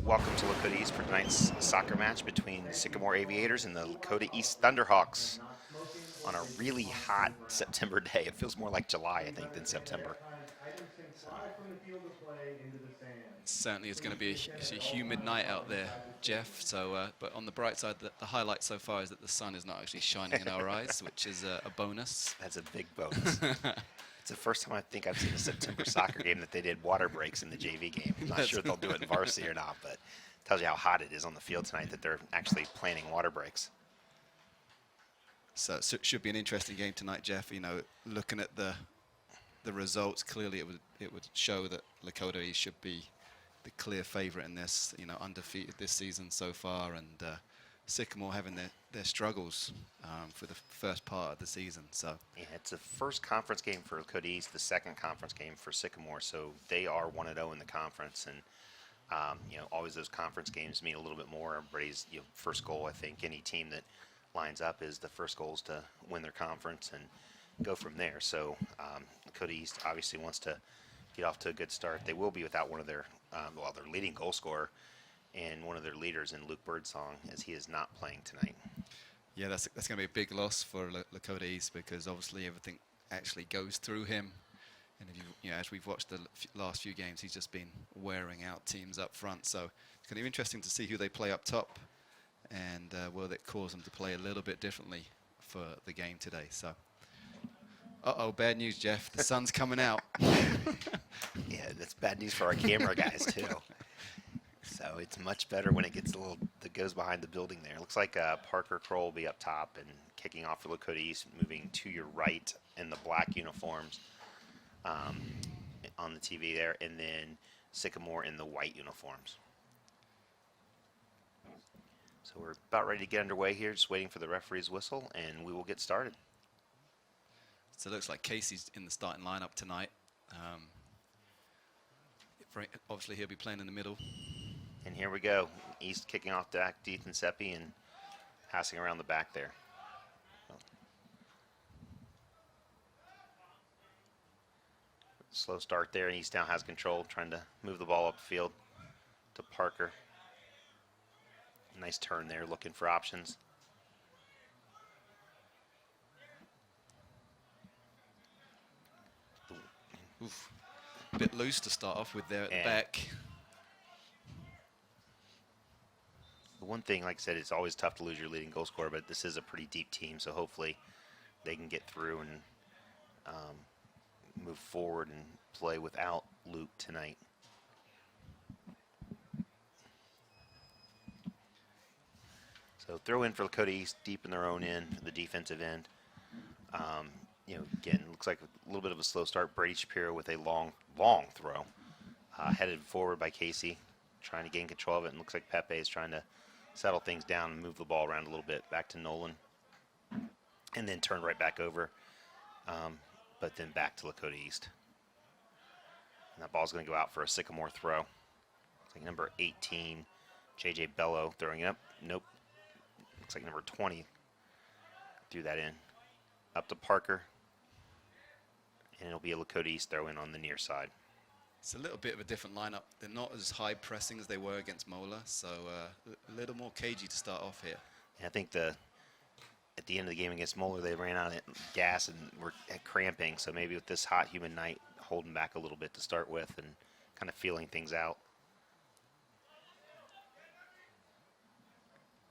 Welcome to Lakota East for tonight's soccer match between Sycamore Aviators and the Lakota East Thunderhawks on a really hot September day. It feels more like July, I think, than September. So, Certainly it's going to be it's a humid night out there, Jeff. So, but on the bright side, the highlight so far is that the sun is not actually shining in our eyes, which is a bonus. that's a big bonus. It's the first time I think I've seen a September soccer game that they did water breaks in the JV game. I'm not sure if they'll do it in varsity or not, but it tells you how hot it is on the field tonight that they're actually planning water breaks. So it should be an interesting game tonight, Jeff. You know, looking at the results, clearly it would show that Lakota East should be the clear favorite in this. You know, undefeated this season so far, and Sycamore having their struggles for the first part of the season. So yeah, it's the first conference game for Lakota East, the second conference game for Sycamore. So they are 1-0 in the conference, and you know, always those conference games mean a little bit more. Everybody's first goal. I think any team that lines up is the first goal is to win their conference and go from there. So Lakota East obviously wants to get off to a good start. They will be without one of their their leading goal scorer and one of their leaders in Luke Birdsong, as he is not playing tonight. yeah, that's going to be a big loss for Lakota East, because obviously everything actually goes through him. And if you know, as we've watched the last few games, he's just been wearing out teams up front. So it's going to be interesting to see who they play up top, and will that cause them to play a little bit differently for the game today. So, bad news, Jeff. The sun's coming out. Yeah, that's bad news for our camera guys too. So it's much better when it gets a little that goes behind the building there. It looks like Parker Kroll will be up top and kicking off for Lakota East, moving to your right in the black uniforms on the TV there, and then Sycamore in the white uniforms. So we're about ready to get underway here, just waiting for the referee's whistle, and we will get started. So it looks like Casey's in the starting lineup tonight. Obviously, he'll be playing in the middle. And here we go. East kicking off to Ethan Seppi and passing around the back there. Slow start there, and East now has control, trying to move the ball upfield to Parker. Nice turn there, looking for options. Oof. A bit loose to start off with there at the back. The one thing, like I said, it's always tough to lose your leading goal scorer, but this is a pretty deep team, so hopefully they can get through and move forward and play without Luke tonight. So throw in for Lakota East, deep in their own end, the defensive end. You know, again, looks like a little bit of a slow start. Brady Shapiro with a long throw, headed forward by Casey, trying to gain control of it. And looks like Pepe is trying to settle things down and move the ball around a little bit, back to Nolan, and then turn right back over, but then back to Lakota East. And that ball's going to go out for a Sycamore throw. Looks like number 18, J.J. Bello, throwing it up. Nope. Looks like number 20 threw that in. Up to Parker. And it'll be a Lakota East throw in on the near side. It's a little bit of a different lineup. They're not as high pressing as they were against Mola, so a little more cagey to start off here. And I think at the end of the game against Mola, they ran out of gas and were cramping. So maybe with this hot, humid night, holding back a little bit to start with and kind of feeling things out.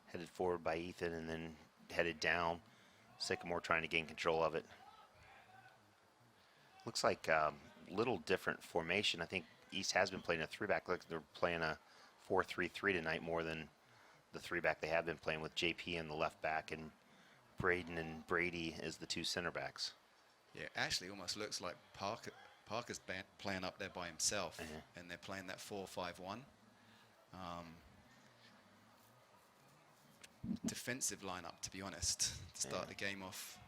Headed forward by Ethan and then headed down. Sycamore trying to gain control of it. Looks like little different formation. I think East has been playing a 3-back. Like they're playing a 4-3-3 tonight more than the 3-back they have been playing, with JP in the left back and Braden and Brady as the two center backs. Yeah, actually almost looks like Parker's playing up there by himself, and they're playing that 4-5-1. Defensive lineup, to be honest, to start the game off.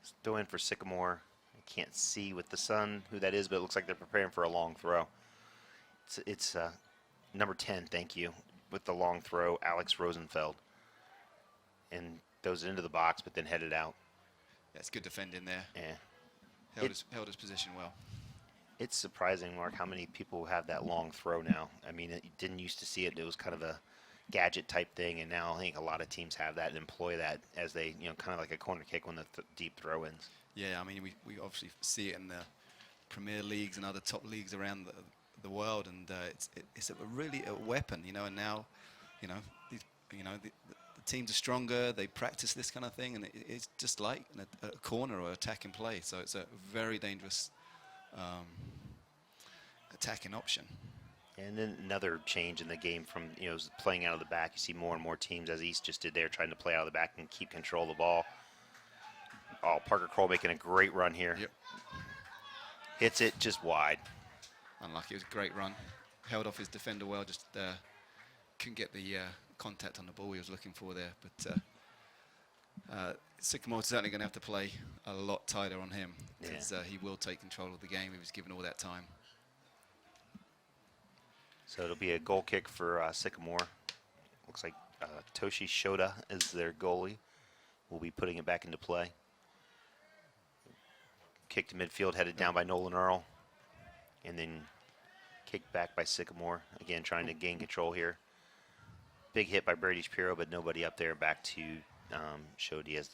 Still in for Sycamore. I can't see with the sun who that is, but it looks like they're preparing for a long throw. It's number 10, thank you, with the long throw, Alex Rosenfeld. And throws it into the box, but then headed out. Yeah, it's good defending there. Yeah. Held his position well. It's surprising, Mark, how many people have that long throw now. I mean, you didn't used to see it. It was kind of a gadget type thing, and now I think a lot of teams have that and employ that as they, kind of like a corner kick when the deep throw-ins. Yeah, I mean, we obviously see it in the Premier Leagues and other top leagues around the world, and it's really a weapon, and now, these, the teams are stronger. They practice this kind of thing, and it's just like a corner or attacking play. So it's a very dangerous attacking option. And then another change in the game from, playing out of the back. You see more and more teams, as East just did there, trying to play out of the back and keep control of the ball. Oh, Parker Kroll making a great run here. Yep. Hits it just wide. Unlucky. It was a great run. Held off his defender well. Just couldn't get the contact on the ball he was looking for there. But Sycamore's certainly going to have to play a lot tighter on him, because he will take control of the game. He was given all that time. So it'll be a goal kick for Sycamore. Looks like Toshi Shota is their goalie. We'll be putting it back into play. Kick to midfield, headed down by Nolan Earl. And then kicked back by Sycamore. Again, trying to gain control here. Big hit by Brady Shapiro, but nobody up there. Back to Shota as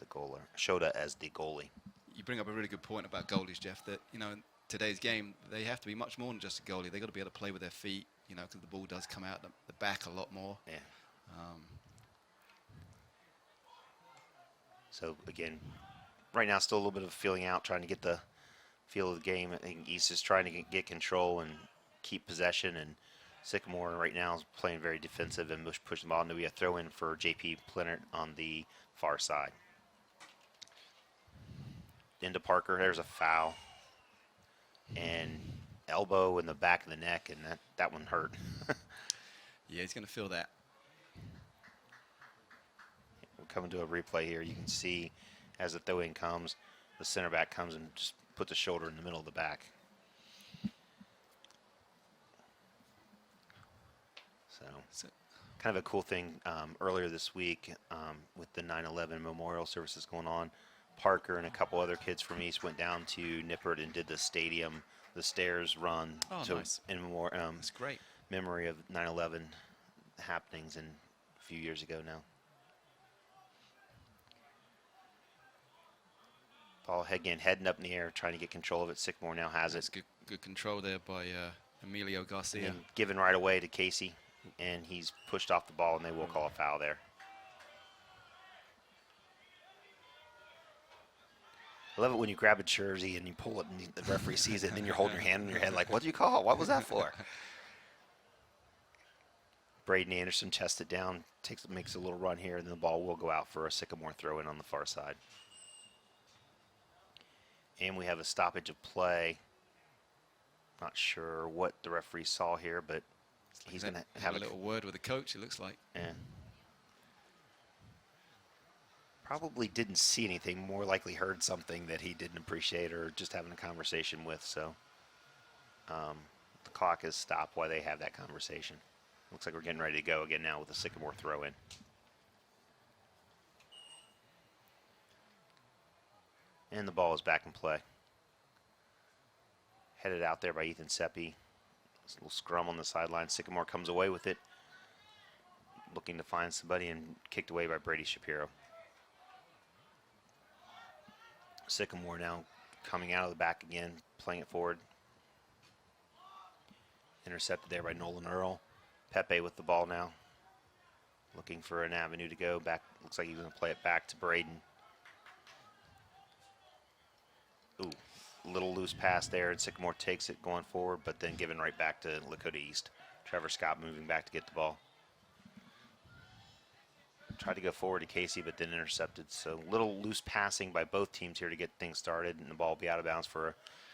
the goalie. You bring up a really good point about goalies, Jeff, that, in today's game, they have to be much more than just a goalie. They've got to be able to play with their feet, because the ball does come out the back a lot more. Yeah. So, again, right now still a little bit of feeling out, trying to get the feel of the game. I think East is trying to get control and keep possession, and Sycamore right now is playing very defensive and pushing the ball. And there'll be a throw in for J.P. Plinert on the far side. Into Parker, there's a foul. And elbow in the back of the neck, and that one hurt. Yeah, he's going to feel that. We're coming to a replay here. You can see as the throw-in comes, the center back comes and just puts the shoulder in the middle of the back. So kind of a cool thing earlier this week with the 9/11 memorial services going on. Parker and a couple other kids from East went down to Nippert and did the stairs run. Oh, so nice. In more, That's great. memory of 9/11 happenings a few years ago now. Ball again heading up in the air, trying to get control of it. Sycamore now has That's it. good control there by Emilio Garcia. And given right away to Casey, and he's pushed off the ball, and they will call a foul there. I love it when you grab a jersey and you pull it and the referee sees it, and then you're holding your hand in your head like, what do you call? What was that for? Braden Anderson chests it down, makes a little run here, and then the ball will go out for a Sycamore throw-in on the far side. And we have a stoppage of play. Not sure what the referee saw here, but he's going to have a little word with the coach, it looks like. Yeah. Probably didn't see anything, more likely heard something that he didn't appreciate or just having a conversation with. So the clock is stopped while they have that conversation. Looks like we're getting ready to go again now with a Sycamore throw-in. And the ball is back in play. Headed out there by Ethan Seppi. A little scrum on the sideline. Sycamore comes away with it, looking to find somebody, and kicked away by Brady Shapiro. Sycamore now coming out of the back again, playing it forward. Intercepted there by Nolan Earl. Pepe with the ball now, looking for an avenue to go back. Looks like he's going to play it back to Braden. Ooh, a little loose pass there, and Sycamore takes it going forward, but then given right back to Lakota East. Trevor Scott moving back to get the ball. Tried to go forward to Casey, but then intercepted. So little loose passing by both teams here to get things started, and the ball will be out of bounds for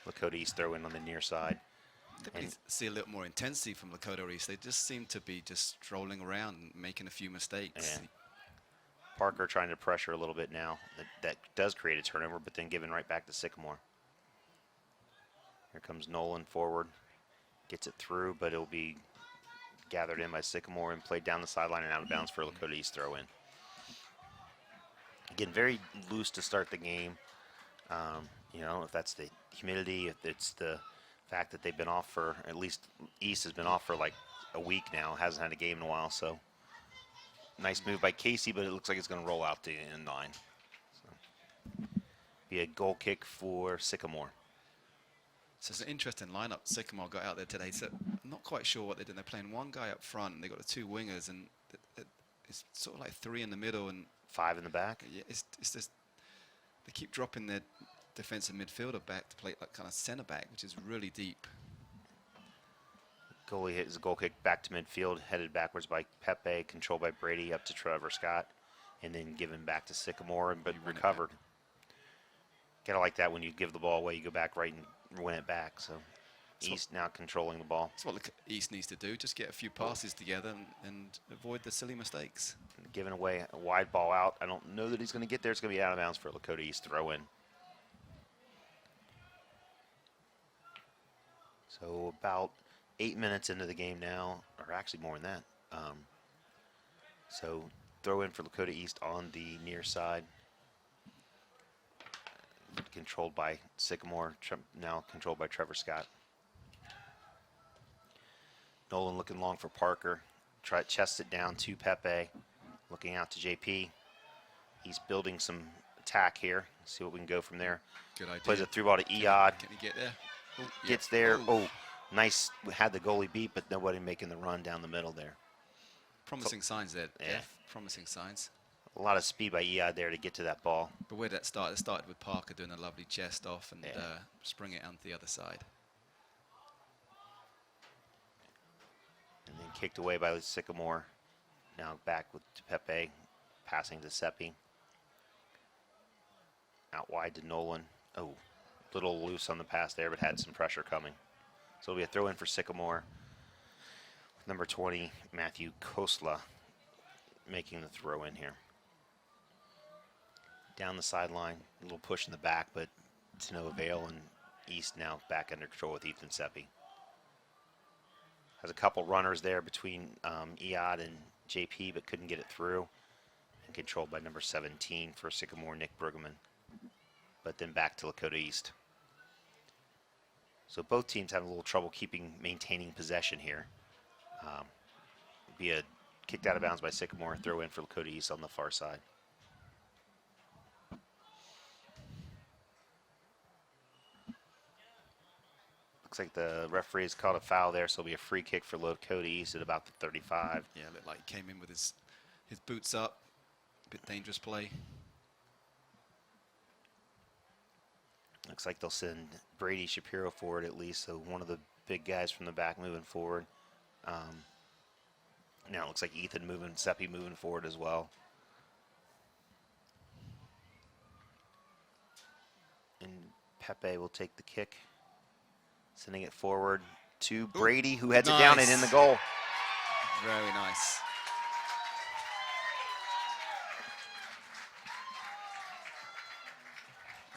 a Lakota East throw-in on the near side. We see a little more intensity from Lakota East. They just seem to be just strolling around and making a few mistakes. Yeah. Parker trying to pressure a little bit now. That does create a turnover, but then given right back to Sycamore. Here comes Nolan forward. Gets it through, but it'll be gathered in by Sycamore and played down the sideline and out of bounds for Lakota East throw-in. Again, very loose to start the game. You know, if that's the humidity, if it's the fact that they've been off for, at least East has been off for like a week now, hasn't had a game in a while, so nice move by Casey, but it looks like it's going to roll out the end line. So, be a goal kick for Sycamore. So it's an interesting lineup Sycamore got out there today. So I'm not quite sure what they're doing. They're playing one guy up front, and they've got the two wingers, and it's sort of like three in the middle and 5 in the back. yeah, it's just they keep dropping their defensive midfielder back to play like kind of center back, which is really deep. Goalie hits a goal kick back to midfield, headed backwards by Pepe, controlled by Brady up to Trevor Scott, and then given back to Sycamore, but recovered. Gotta like that when you give the ball away, you go back right and win it back. So East now controlling the ball. That's what the East needs to do. Just get a few passes together and avoid the silly mistakes. Giving away a wide ball out. I don't know that he's going to get there. It's going to be out of bounds for Lakota East throw in. So about 8 minutes into the game now, or actually more than that. So throw in for Lakota East on the near side. Controlled by Sycamore, now controlled by Trevor Scott. Nolan looking long for Parker. Chests it down to Pepe. Looking out to JP. He's building some attack here. See what we can go from there. Good idea. Plays a through ball to Eod. Can he get there? Oh, Gets yeah. there. Oh, nice. Had the goalie beat, but nobody making the run down the middle there. Promising signs there. Yeah. Promising signs. A lot of speed by Eod there to get to that ball. But where did that start? It started with Parker doing a lovely chest off and spring it onto the other side. And then kicked away by Sycamore. Now back with Pepe, passing to Seppi. Out wide to Nolan. Oh, little loose on the pass there, but had some pressure coming. So it'll be a throw in for Sycamore. Number 20, Matthew Kosla, making the throw in here. Down the sideline, a little push in the back, but to no avail, and East now back under control with Ethan Seppi. Has a couple runners there between Eod and JP, but couldn't get it through. And controlled by number 17 for Sycamore, Nick Brueggemann. But then back to Lakota East. So both teams have a little trouble maintaining possession here. Be a kicked out of bounds by Sycamore, throw in for Lakota East on the far side. Looks like the referee has called a foul there, so it'll be a free kick for Lakota East at about the 35. Yeah, looked like he came in with his boots up. A bit dangerous play. Looks like they'll send Brady Shapiro forward at least, so one of the big guys from the back moving forward. Now it looks like Ethan Seppi moving forward as well. And Pepe will take the kick, sending it forward to Brady, who heads it down and in the goal. Very nice.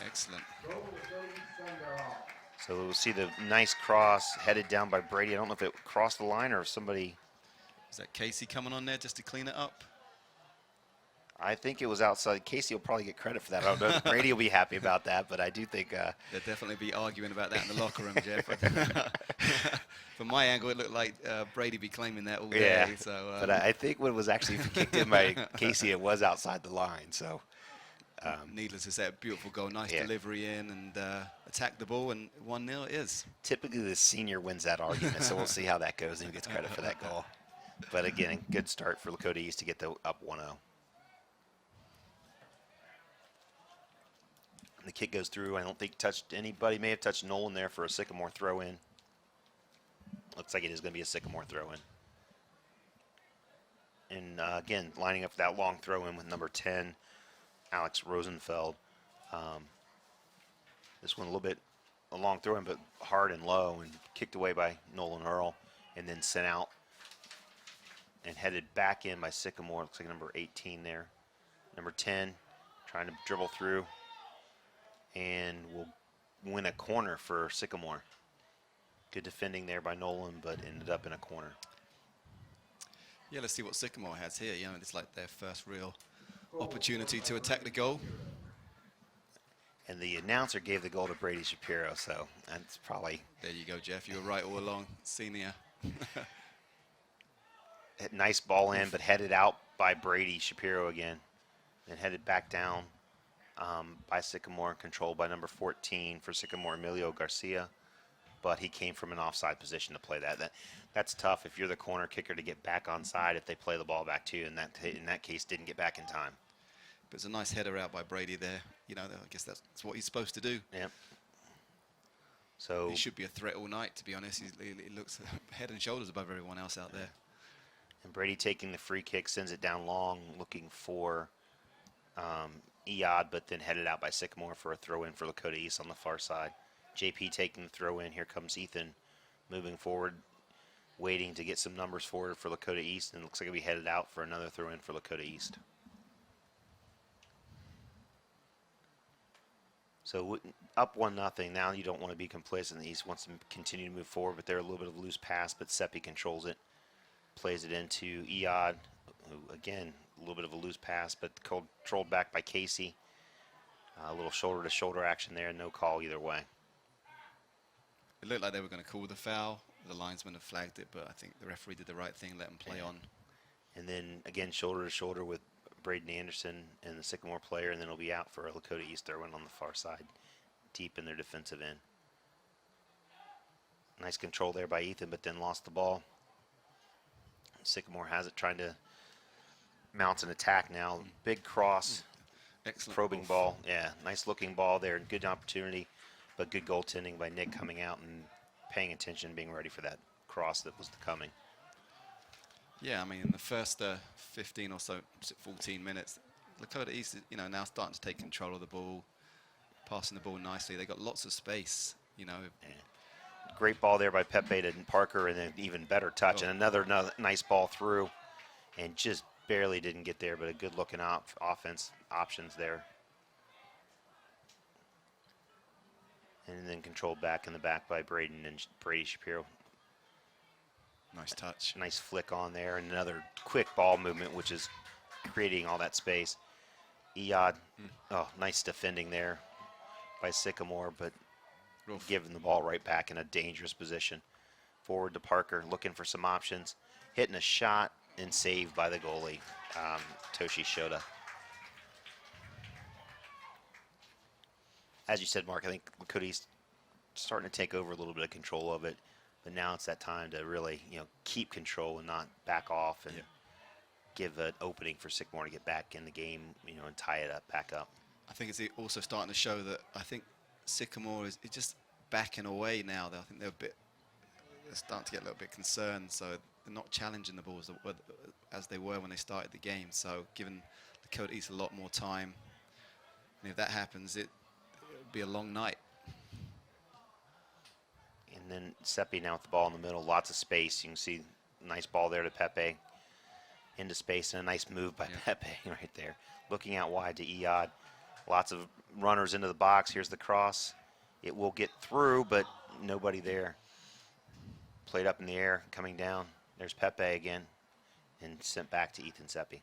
Excellent. So we'll see the nice cross headed down by Brady. I don't know if it crossed the line or if somebody... Is that Casey coming on there just to clean it up? I think it was outside. Casey will probably get credit for that. I don't know if Brady will be happy about that, but I do think... They'll definitely be arguing about that in the locker room, Jeff. From my angle, it looked like Brady be claiming that all day. Yeah, so, but I think when it was actually kicked in by Casey, it was outside the line. So, needless to say, a beautiful goal, nice yeah. delivery in, and attack the ball, and 1-0 it is. Typically, the senior wins that argument, so we'll see how that goes and who gets credit for that goal. But again, good start for Lakota East to get the up 1-0. The kick goes through. I don't think touched anybody. May have touched Nolan there for a Sycamore throw in. Looks like it is going to be a Sycamore throw in. And again, lining up that long throw in with number 10, Alex Rosenfeld. This one a long throw in, but hard and low, and kicked away by Nolan Earl, and then sent out and headed back in by Sycamore. Looks like number 18 there. Number 10 trying to dribble through, and will win a corner for Sycamore. Good defending there by Nolan, but ended up in a corner. Yeah, let's see what Sycamore has here. It's like their first real opportunity to attack the goal. And the announcer gave the goal to Brady Shapiro, so that's probably There you go, Jeff. You were right all along, senior. a nice ball in, but headed out by Brady Shapiro again, and headed back down by Sycamore, controlled by number 14 for Sycamore, Emilio Garcia. But he came from an offside position to play that. That's tough if you're the corner kicker to get back onside if they play the ball back to you. In that case, didn't get back in time. But it's a nice header out by Brady there. You know, I guess that's what he's supposed to do. Yep. So he should be a threat all night, to be honest. He looks head and shoulders above everyone else out there. And Brady taking the free kick, sends it down long, looking for Eod, but then headed out by Sycamore for a throw-in for Lakota East on the far side. JP taking the throw-in. Here comes Ethan moving forward, waiting to get some numbers forward for Lakota East, and looks like he'll be headed out for another throw-in for Lakota East. So up 1-0. Now you don't want to be complacent. The East wants to continue to move forward, but they're a little bit of a loose pass, but Seppi controls it. Plays it into Eod, who, again, a little bit of a loose pass, but controlled back by Casey. A little shoulder-to-shoulder action there, no call either way. It looked like they were going to call the foul. The linesman have flagged it, but I think the referee did the right thing, let him play on. And then, again, shoulder-to-shoulder with Braden Anderson and the Sycamore player, and then it'll be out for a Lakota East throw-in on the far side, deep in their defensive end. Nice control there by Ethan, but then lost the ball. Sycamore has it, trying to mount an attack now. Big cross, excellent probing ball. Yeah, nice looking ball there, and good opportunity, but good goaltending by Nick coming out and paying attention, being ready for that cross that was coming. Yeah, I mean, in the first 15 or so, 14 minutes, Lakota East is, now starting to take control of the ball, passing the ball nicely. They got lots of space, Yeah. Great ball there by Pepe to Parker, and an even better touch, and another nice ball through, and just barely didn't get there, but a good-looking offense options there. And then controlled back in the back by Braden and Brady Shapiro. Nice touch. Nice flick on there, and another quick ball movement, which is creating all that space. Eod, nice defending there by Sycamore, but giving the ball right back in a dangerous position. Forward to Parker, looking for some options. Hitting a shot and saved by the goalie, Toshi Shota. As you said, Mark, I think Lakota East starting to take over a little bit of control of it, but now it's that time to really, keep control and not back off and give an opening for Sycamore to get back in the game, and tie it up, back up. I think it's also starting to show that I think Sycamore is just backing away now. I think they're starting to get a little bit concerned, so they're not challenging the balls as they were when they started the game. So giving Lakota East a lot more time, and if that happens, it'll be a long night. And then Seppi now with the ball in the middle, lots of space. You can see nice ball there to Pepe into space, and a nice move by Pepe right there. Looking out wide to Eod. Lots of runners into the box. Here's the cross. It will get through, but nobody there. Played up in the air, coming down. There's Pepe again, and sent back to Ethan Seppi.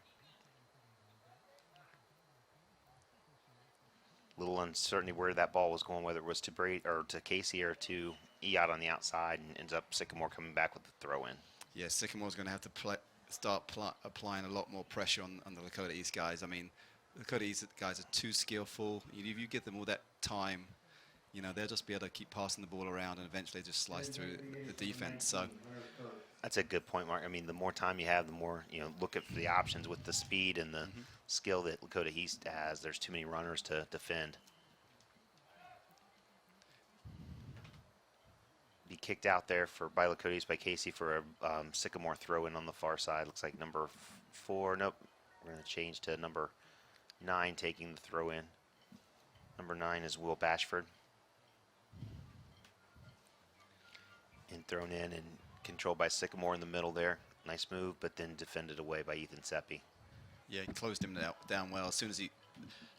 Little uncertainty where that ball was going, whether it was to Brady or to Casey or to Eod on the outside, and ends up Sycamore coming back with the throw-in. Yeah, Sycamore's going to have to start applying a lot more pressure on the Lakota East guys. I mean, the Lakota East guys are too skillful. If you give them all that time, they'll just be able to keep passing the ball around and eventually just slice through the defense. So that's a good point, Mark. I mean, the more time you have, the more, look at the options with the speed and the skill that Lakota East has. There's too many runners to defend. Be kicked out there by Lakota East by Casey for a Sycamore throw-in on the far side. Looks like number 4. Nope. We're going to change to number 9 taking the throw-in. Number 9 is Will Bashford. And thrown in and controlled by Sycamore in the middle there. Nice move, but then defended away by Ethan Seppi. Yeah, he closed him down well. As soon as the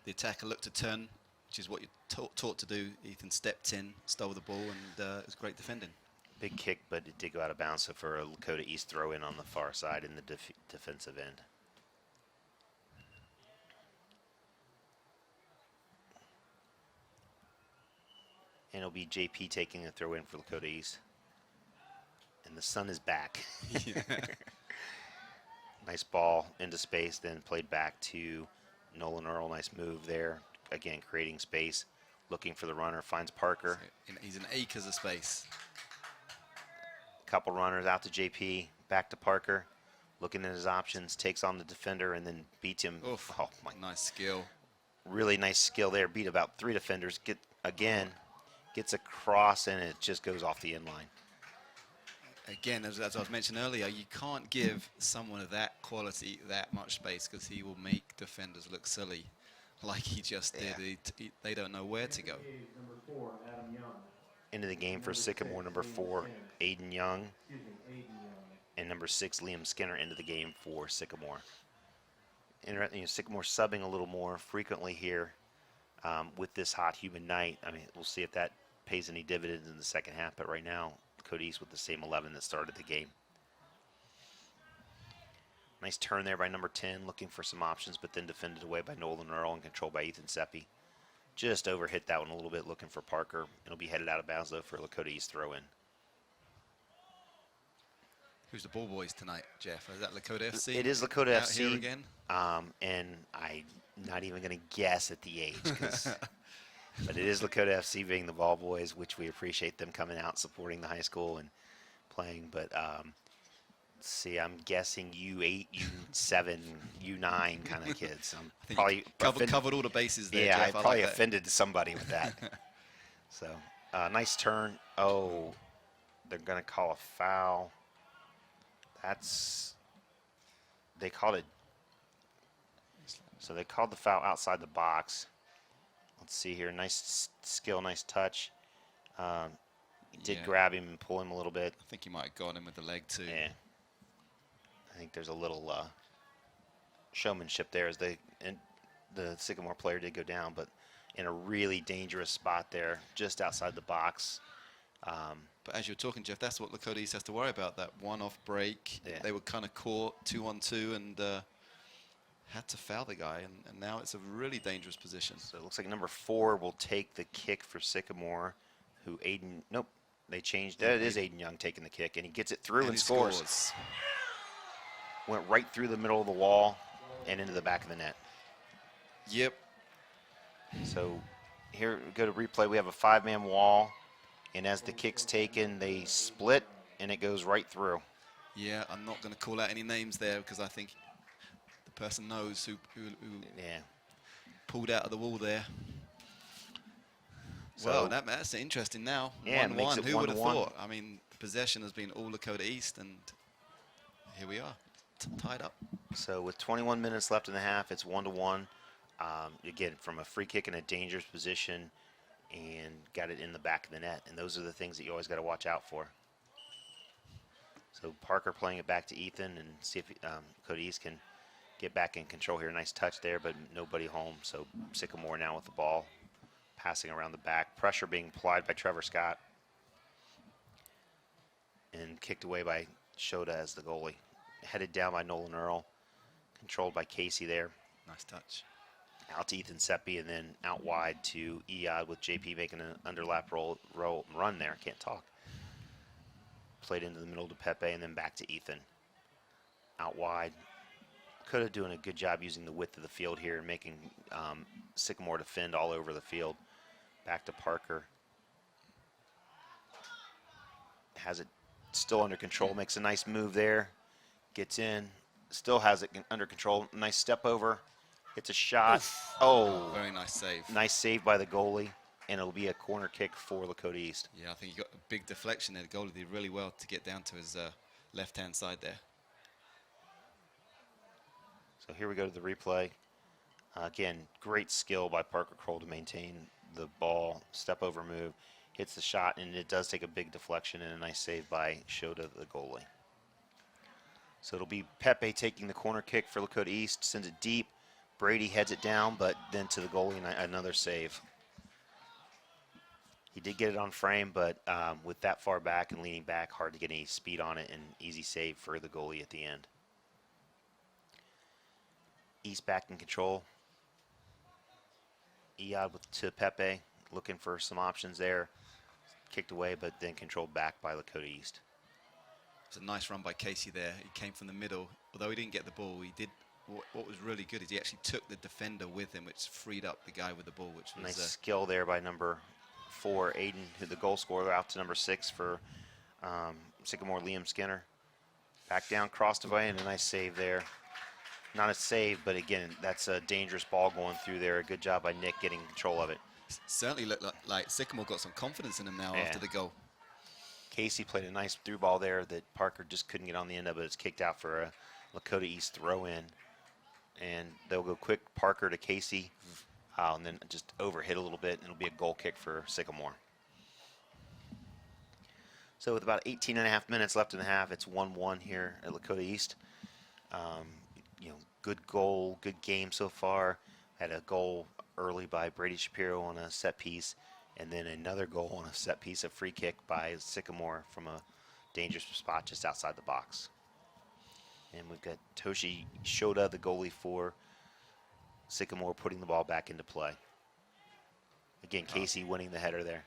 attacker looked to turn, which is what you're taught to do, Ethan stepped in, stole the ball, and it was great defending. Big kick, but it did go out of bounds, so for a Lakota East throw-in on the far side in the defensive end. And it'll be JP taking the throw in for Lakota East. And the sun is back. Yeah. Nice ball into space, then played back to Nolan Earl. Nice move there. Again, creating space, looking for the runner, finds Parker. So he's in acres of space. Couple runners out to JP, back to Parker, looking at his options, takes on the defender, and then beats him. Oof. Oh, my. Nice skill. Really nice skill there. Beat about 3 defenders. Gets across, and it just goes off the end line. Again, as I was mentioning earlier, you can't give someone of that quality that much space because he will make defenders look silly like he just did. They don't know where to go. Into the game for Sycamore, number 4, Aiden Young. And number 6, Liam Skinner, into the game for Sycamore. Interesting, Sycamore subbing a little more frequently here with this hot, humid night. I mean, we'll see if that pays any dividends in the second half, but right now, Lakota East with the same 11 that started the game. Nice turn there by number 10, looking for some options, but then defended away by Nolan Earl and controlled by Ethan Seppi. Just overhit that one a little bit, looking for Parker. It'll be headed out of bounds, though, for Lakota East throw-in. Who's the ball boys tonight, Jeff? Is that Lakota FC? It is Lakota out FC. here again? And I'm not even going to guess at the age, but it is Lakota FC being the ball boys, which we appreciate them coming out, supporting the high school and playing. But let's see, I'm guessing U8, U7, U9 kind of kids. I'm I think probably covered all the bases there, yeah, Jeff. I probably like that. offended somebody with that. So nice turn. Oh, they're going to call a foul. They called it. So they called the foul outside the box. Let's see here. Nice skill, nice touch. Did Yeah. grab him and pull him a little bit. I think he might have got him with the leg too. Yeah. I think there's a little showmanship there as the Sycamore player did go down, but in a really dangerous spot there, just outside the box. But as you were talking, Jeff, that's what Lakota East has to worry about, that one-off break. Yeah. They were kind of caught 2-on-2 and had to foul the guy, and now it's a really dangerous position. So it looks like number 4 will take the kick for Sycamore, who Aiden, nope, they changed. That is Aiden Young taking the kick, and he gets it through and he scores. Went right through the middle of the wall and into the back of the net. Yep. So here we go to replay. We have a 5-man wall, and as the kick's taken, they split, and it goes right through. Yeah, I'm not going to call out any names there because I think the person knows who Yeah. pulled out of the wall there. So- Well, that's interesting now. Yeah, it makes 1-1. it Who would have 1-1. thought? I mean, possession has been all Lakota East, and here we are, tied up. So with 21 minutes left in the half, it's 1-1. Again, from a free kick in a dangerous position, and got it in the back of the net. And those are the things that you always got to watch out for. So Parker playing it back to Ethan and see if Lakota East can get back in control here. Nice touch there, but nobody home. So Sycamore now with the ball, passing around the back. Pressure being applied by Trevor Scott. And kicked away by Shota as the goalie. Headed down by Nolan Earl. Controlled by Casey there. Nice touch. Out to Ethan Seppi, and then out wide to Eod with JP making an underlap run there. Can't talk. Played into the middle to Pepe, and then back to Ethan. Out wide. Could have doing a good job using the width of the field here and making Sycamore defend all over the field. Back to Parker. Has it still under control. Makes a nice move there. Gets in. Still has it under control. Nice step over. Hits a shot. Oof. Oh. Very nice save. Nice save by the goalie. And it'll be a corner kick for Lakota East. Yeah, I think he got a big deflection there. The goalie did really well to get down to his left-hand side there. So here we go to the replay. Again, great skill by Parker Kroll to maintain the ball. Step over move. Hits the shot, and it does take a big deflection and a nice save by Shota, the goalie. So it'll be Pepe taking the corner kick for Lakota East. Sends it deep. Brady heads it down, but then to the goalie and another save. He did get it on frame, but with that far back and leaning back, hard to get any speed on it, and easy save for the goalie at the end. East back in control. Eod to Pepe. looking for some options there. Kicked away, but then controlled back by Lakota East. It's a nice run by Casey there. He came from the middle. Although he didn't get the ball, he did. What was really good is he actually took the defender with him, which freed up the guy with the ball, which was nice skill there by number 4, Aiden, who the goal scorer, out to number 6 for Sycamore, Liam Skinner. Back down, crossed away, and a nice save there. Not a save, but again, that's a dangerous ball going through there. A good job by Nick getting control of it. Certainly looked like Sycamore got some confidence in him now after the goal. Casey played a nice through ball there that Parker just couldn't get on the end of it. It's kicked out for a Lakota East throw in. And they'll go quick, Parker to Casey, and then just overhit a little bit, and it'll be a goal kick for Sycamore. So with about 18.5 minutes left in the half, it's 1-1 here at Lakota East. Good goal, good game so far. Had a goal early by Brady Shapiro on a set piece, and then another goal on a set piece, a free kick by Sycamore from a dangerous spot just outside the box. And we've got Toshi Shoda, the goalie for Sycamore, putting the ball back into play. Again, Casey winning the header there.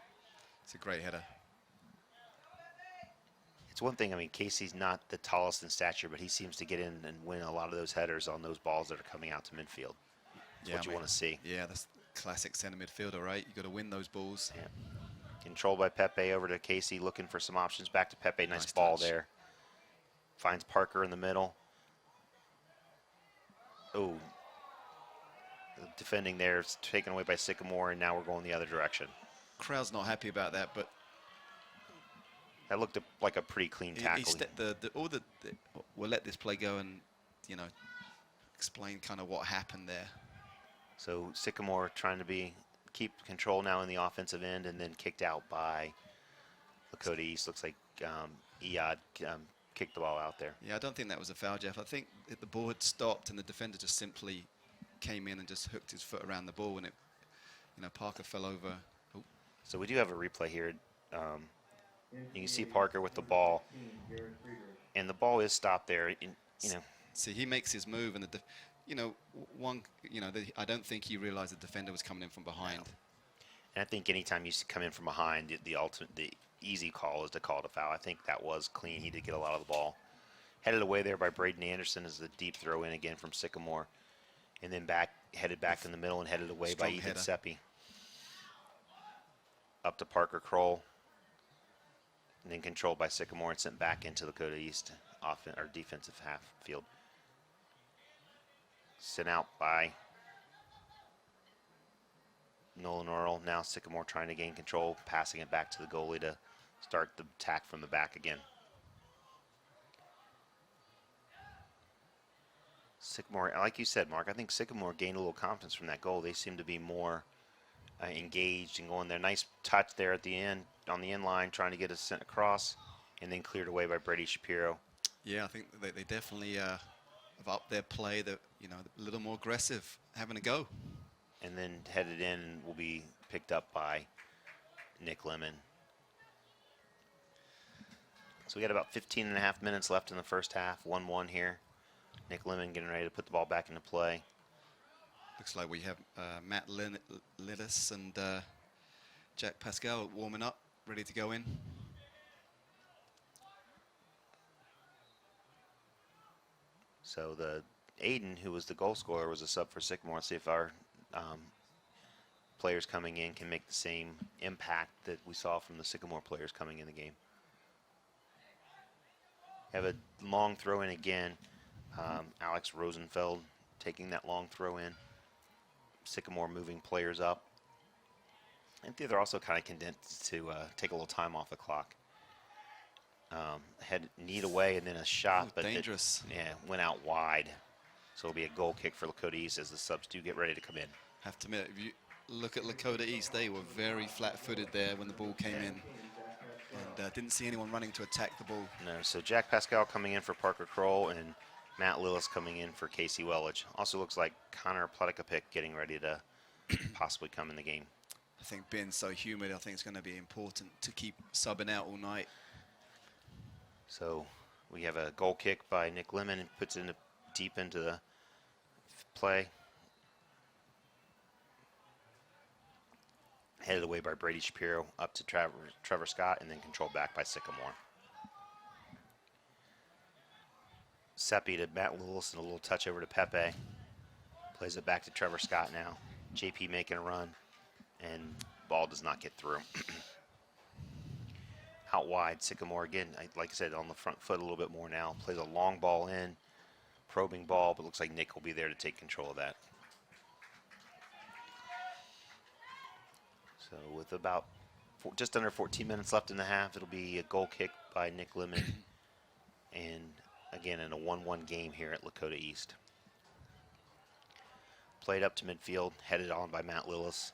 It's a great header. It's one thing, Casey's not the tallest in stature, but he seems to get in and win a lot of those headers on those balls that are coming out to midfield. That's what you want to see. Yeah, that's classic center midfielder, right? You got to win those balls. Yeah. Controlled by Pepe over to Casey, looking for some options. Back to Pepe, nice ball touch there. Finds Parker in the middle. Oh, defending there is taken away by Sycamore, and now we're going the other direction. Crowd's not happy about that, but that looked like a pretty clean tackle. We'll let this play go and, explain kind of what happened there. So Sycamore trying to keep control now in the offensive end, and then kicked out by Lakota East. Looks like Iad kicked the ball out there. Yeah, I don't think that was a foul, Jeff. I think the ball had stopped, and the defender just simply came in and just hooked his foot around the ball, and Parker fell over. Oh. So we do have a replay here. You can see Parker with the ball, and the ball is stopped there. See, he makes his move, and I don't think he realized the defender was coming in from behind. No. And I think anytime you come in from behind, the easy call is to call it a foul. I think that was clean. He did get a lot of the ball. Headed away there by Braden Anderson as the deep throw in again from Sycamore, and then headed back in the middle and headed away by Ethan Seppi. Up to Parker Kroll. And then controlled by Sycamore and sent back into the Lakota East defensive half field. Sent out by Nolan Earl. Now Sycamore trying to gain control, passing it back to the goalie to start the attack from the back again. Sycamore, like you said, Mark, I think Sycamore gained a little confidence from that goal. They seem to be more engaged and going there. Nice touch there at the end, on the end line, trying to get a sent across, and then cleared away by Brady Shapiro. Yeah, I think they definitely have upped their play. A little more aggressive, having a go. And then headed in and will be picked up by Nick Lemon. So we got about 15.5 minutes left in the first half, 1-1 here. Nick Lemon getting ready to put the ball back into play. Looks like we have Matt Lidis and Jack Pascal warming up, ready to go in. So the Aiden, who was the goal scorer, was a sub for Sycamore. Let's see if our players coming in can make the same impact that we saw from the Sycamore players coming in the game. Have a long throw in again. Alex Rosenfeld taking that long throw in. Sycamore moving players up. And they're also kind of condensed to take a little time off the clock. Had need away and then a shot, but dangerous. Went out wide. So it'll be a goal kick for Lakota East as the subs do get ready to come in. Have to admit, if you look at Lakota East, they were very flat-footed there when the ball came in. And didn't see anyone running to attack the ball. No, so Jack Pascal coming in for Parker Kroll and Matt Lillis coming in for Casey Welledge. Also looks like Connor Pletikapik getting ready to possibly come in the game. I think being so humid, I think it's going to be important to keep subbing out all night. So we have a goal kick by Nick Lemon and puts it deep into the play. Headed away by Brady Shapiro up to Trevor Scott, and then controlled back by Sycamore. Seppi to Matt Lewis and a little touch over to Pepe. Plays it back to Trevor Scott now. JP making a run, and ball does not get through. Out wide, Sycamore again, like I said, on the front foot a little bit more now. Plays a long ball in, probing ball, but looks like Nick will be there to take control of that. So with about just under 14 minutes left in the half, it'll be a goal kick by Nick Lemon. And again, in a 1-1 game here at Lakota East. Played up to midfield, headed on by Matt Lillis.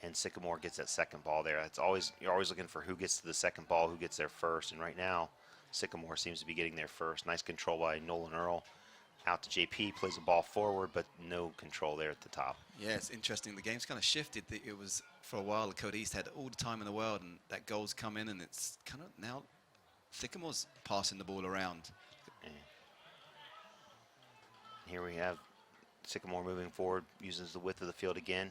And Sycamore gets that second ball there. You're always looking for who gets to the second ball, who gets there first. And right now, Sycamore seems to be getting there first. Nice control by Nolan Earl. Out to JP, plays the ball forward, but no control there at the top. Yeah, it's interesting. The game's kind of shifted. It was, for a while, Lakota East had all the time in the world, and that goal's come in, and it's kind of now Sycamore's passing the ball around. And here we have Sycamore moving forward, uses the width of the field again.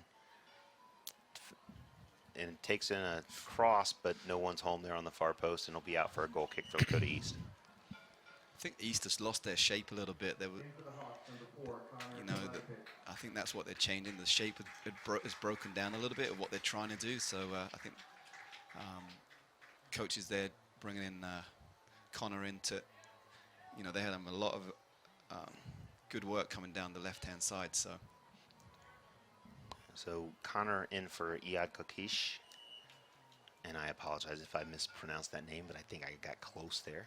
And takes in a cross, but no one's home there on the far post, and it'll be out for a goal kick for Lakota East. I think East has lost their shape a little bit. They were, I think that's what they're changing. The shape has broken down a little bit of what they're trying to do. So I think coaches there bringing in Connor into, they had a lot of good work coming down the left-hand side. So Connor in for Iad Kokish. And I apologize if I mispronounced that name, but I think I got close there.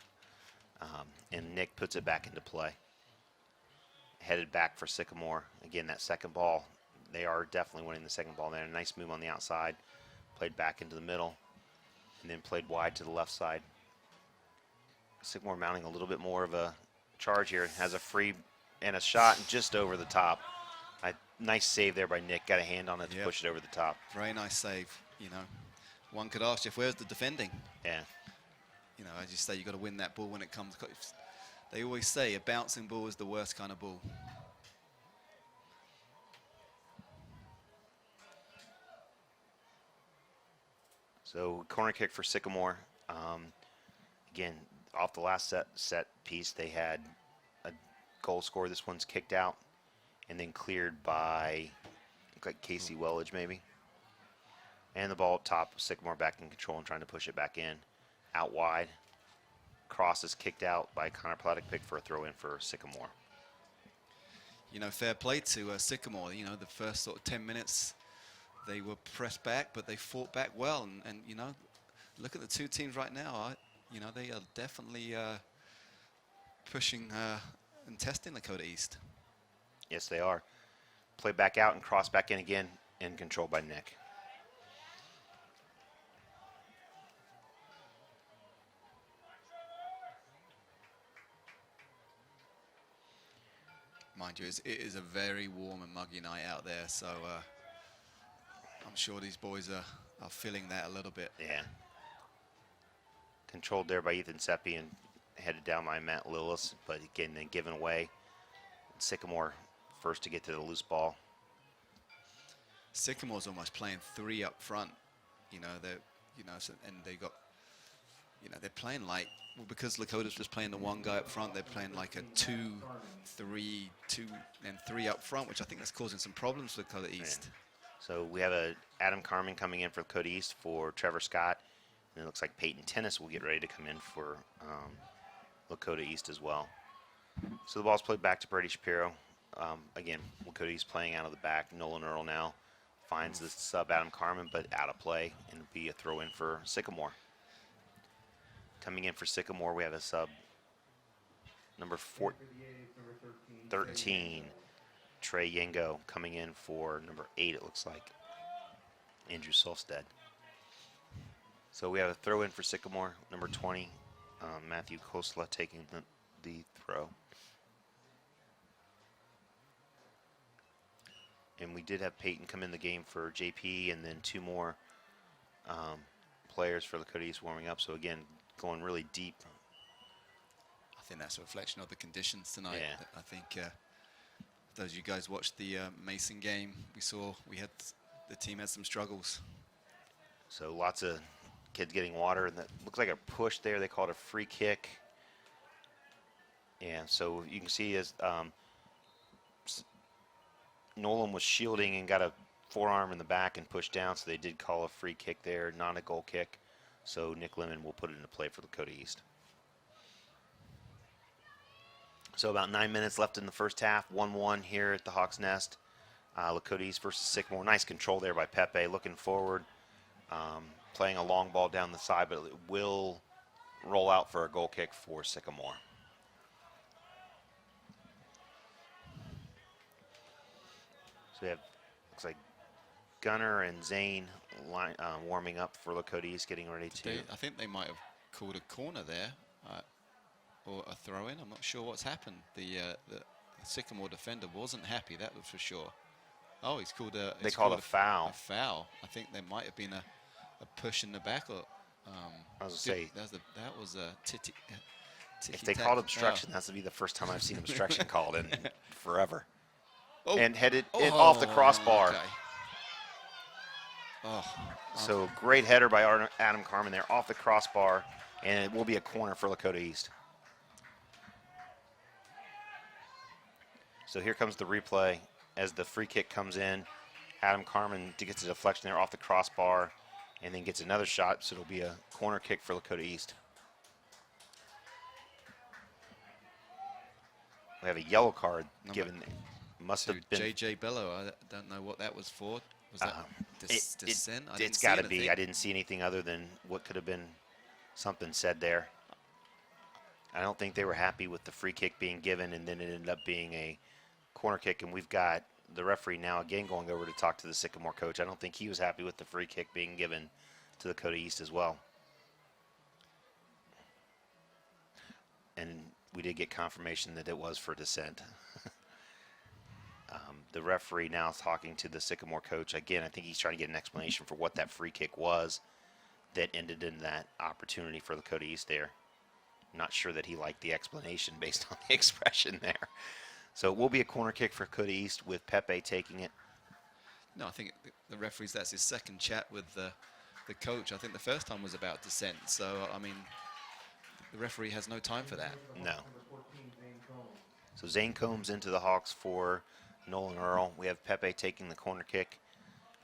And Nick puts it back into play. Headed back for Sycamore. Again, that second ball, they are definitely winning the second ball there. Nice move on the outside. Played back into the middle. And then played wide to the left side. Sycamore mounting a little bit more of a charge here. Has a free and a shot just over the top. Nice save there by Nick. Got a hand on it to push it over the top. Very nice save. One could ask Jeff, where's the defending? Yeah. As you say, you've got to win that ball when it comes. They always say a bouncing ball is the worst kind of ball. So corner kick for Sycamore. Again, off the last set piece, they had a goal score. This one's kicked out and then cleared by, look like Casey Wellage maybe. And the ball up top, Sycamore back in control and trying to push it back in. Out wide. Cross is kicked out by Connor Platic, picked for a throw in for Sycamore. Fair play to Sycamore. The first sort of 10 minutes, they were pressed back, but they fought back well. And look at the two teams right now. They are definitely pushing and testing Lakota East. Yes, they are. Play back out and cross back in again, and controlled by Nick. Mind you, it is a very warm and muggy night out there, so I'm sure these boys are feeling that a little bit. Yeah. Controlled there by Ethan Seppi and headed down by Matt Lillis, but again, then given away. Sycamore first to get to the loose ball. Sycamore's almost playing three up front, and they got, they're playing like, well, because Lakota's just playing the one guy up front, they're playing like a 2-3-2 and 3 up front, which I think that's causing some problems for Lakota East. So we have Adam Carmen coming in for Lakota East for Trevor Scott, and it looks like Peyton Tennis will get ready to come in for Lakota East as well. So the ball's played back to Brady Shapiro. Again, Lakota East playing out of the back. Nolan Earl now finds the sub Adam Carmen, but out of play, and it'll be a throw in for Sycamore. Coming in for Sycamore, we have a sub number 13, Trey Yengo, coming in for number 8, it looks like, Andrew Solstead. So we have a throw in for Sycamore, number 20, Matthew Kosla taking the throw. And we did have Peyton come in the game for JP, and then 2 more players for Lakota East warming up. So again, going really deep. I think that's a reflection of the conditions tonight. Yeah. I think those of you guys watched the Mason game, we had the team had some struggles. So lots of kids getting water, and that looks like a push there. They call it a free kick. And so you can see as Nolan was shielding and got a forearm in the back and pushed down, so they did call a free kick there, not a goal kick. So Nick Lemon will put it into play for Lakota East. So about 9 minutes left in the first half, 1-1 here at the Hawks Nest. Lakota East versus Sycamore. Nice control there by Pepe, looking forward, playing a long ball down the side, but it will roll out for a goal kick for Sycamore. So we have, looks like Gunner and Zane warming up for Lakota East, getting ready to. I think they might have called a corner there, or a throw-in. I'm not sure what's happened. The Sycamore defender wasn't happy, that was for sure. Oh, he's called a. They called a foul. A foul. I think there might have been a push in the back, or. I was gonna say that was a titty. If they called obstruction, that's to be the first time I've seen obstruction called in forever. Oh. And headed it off the crossbar. Okay. Oh. So great header by Adam Carmen there off the crossbar, and it will be a corner for Lakota East. So here comes the replay as the free kick comes in. Adam Carmen gets a deflection there off the crossbar and then gets another shot, so it'll be a corner kick for Lakota East. We have a yellow card given. Must have been J.J. Bello. I don't know what that was for. Was that dissent? It's got to be. I didn't see anything other than what could have been something said there. I don't think they were happy with the free kick being given, and then it ended up being a corner kick. And we've got the referee now again going over to talk to the Sycamore coach. I don't think he was happy with the free kick being given to the Lakota East as well. And we did get confirmation that it was for dissent. The referee now is talking to the Sycamore coach. Again, I think he's trying to get an explanation for what that free kick was that ended in that opportunity for Lakota East there. Not sure that he liked the explanation based on the expression there. So it will be a corner kick for Lakota East with Pepe taking it. No, I think the referee's, that's his second chat with the coach. I think the first time was about dissent. So, I mean, the referee has no time for that. No. So Zane Combs into the Hawks for Nolan Earl. We have Pepe taking the corner kick.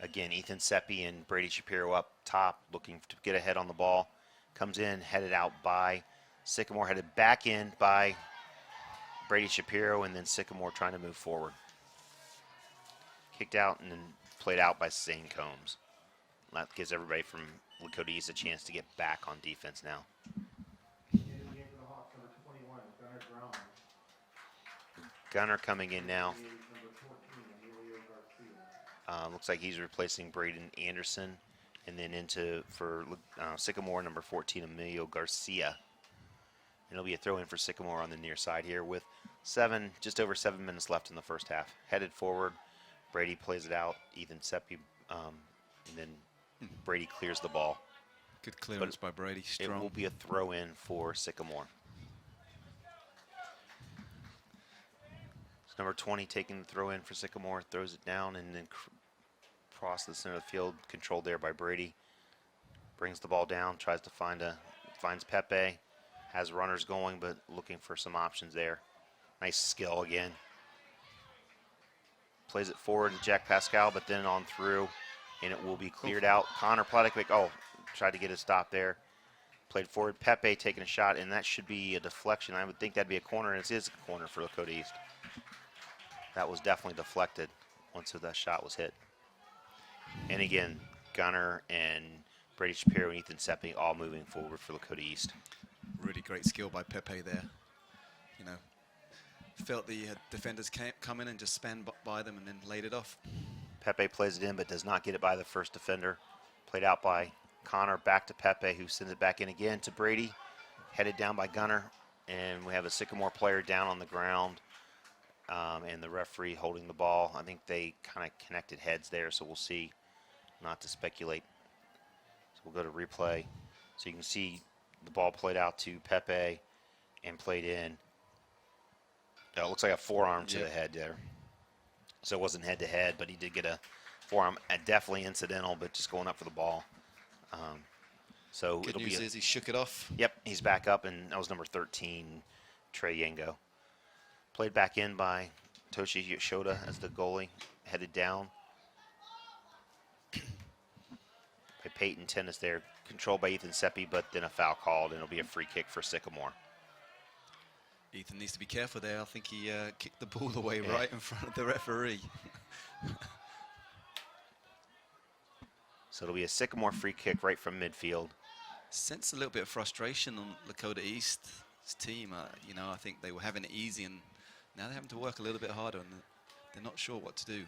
Again, Ethan Seppi and Brady Shapiro up top looking to get ahead on the ball. Comes in, headed out by Sycamore, headed back in by Brady Shapiro, and then Sycamore trying to move forward. Kicked out and then played out by Zane Combs. That gives everybody from Lakota East a chance to get back on defense now. Gunner coming in now. Looks like he's replacing Braden Anderson. And then for Sycamore, number 14, Emilio Garcia. And it'll be a throw in for Sycamore on the near side here with just over 7 minutes left in the first half. Headed forward, Brady plays it out. Ethan Seppi, and then Brady clears the ball. Good clearance by Brady. Strong. It will be a throw in for Sycamore. It's number 20 taking the throw in for Sycamore, throws it down and then across the center of the field, controlled there by Brady. Brings the ball down, tries to finds Pepe. Has runners going, but looking for some options there. Nice skill again. Plays it forward to Jack Pascal, but then on through, and it will be cleared out. Connor Platik, tried to get a stop there. Played forward. Pepe taking a shot, and that should be a deflection. I would think that'd be a corner, and it is a corner for Lakota East. That was definitely deflected once that shot was hit. And again, Gunner and Brady Shapiro and Ethan Seppi all moving forward for Lakota East. Really great skill by Pepe there. You know, felt the defenders come in and just span by them and then laid it off. Pepe plays it in but does not get it by the first defender. Played out by Connor, back to Pepe, who sends it back in again to Brady. Headed down by Gunner, and we have a Sycamore player down on the ground, and the referee holding the ball. I think they kind of connected heads there, so we'll see. Not to speculate. So we'll go to replay. So you can see the ball played out to Pepe and played in. It looks like a forearm to the head there. So it wasn't head to head, but he did get a forearm. Definitely incidental, but just going up for the ball. So Good it'll news be is he shook it off. yep, he's back up, and that was number 13, Trey Yengo. Played back in by Toshi Yoshida as the goalie, headed down. By Peyton Tennis there, controlled by Ethan Seppi, but then a foul called, and it'll be a free kick for Sycamore. Ethan needs to be careful there. I think he kicked the ball away Yeah. right in front of the referee. So it'll be a Sycamore free kick right from midfield. Sense a little bit of frustration on Lakota East's team. You know, I think they were having it easy, and now they're having to work a little bit harder, and they're not sure what to do.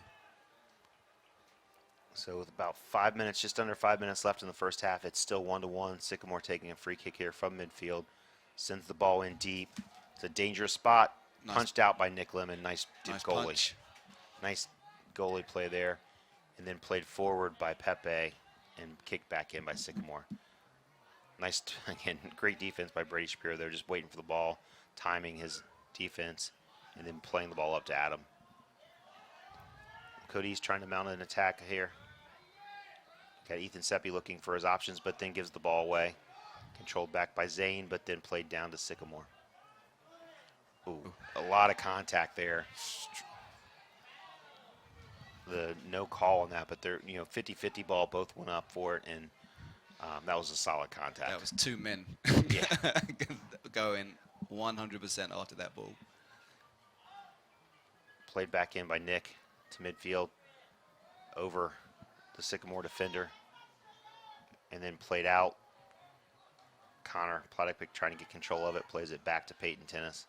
So with about 5 minutes, just under 5 minutes left in the first half, it's still 1-1. Sycamore taking a free kick here from midfield. Sends the ball in deep. It's a dangerous spot. Nice. Punched out by Nick Lemon. Nice goalie. Punch. Nice goalie play there. And then played forward by Pepe and kicked back in by Sycamore. Nice, again, great defense by Brady Shapiro. They're just waiting for the ball, timing his defense, and then playing the ball up to Adam. Cody's trying to mount an attack here. Got Ethan Seppi looking for his options, but then gives the ball away. Controlled back by Zane, but then played down to Sycamore. Ooh, a lot of contact there. The no call on that, but they're 50-50 ball. Both went up for it, and that was a solid contact. That was two men Yeah. going 100% after that ball. Played back in by Nick to midfield, over the Sycamore defender, and then played out. Connor Platikpik trying to get control of it, plays it back to Peyton Tennis.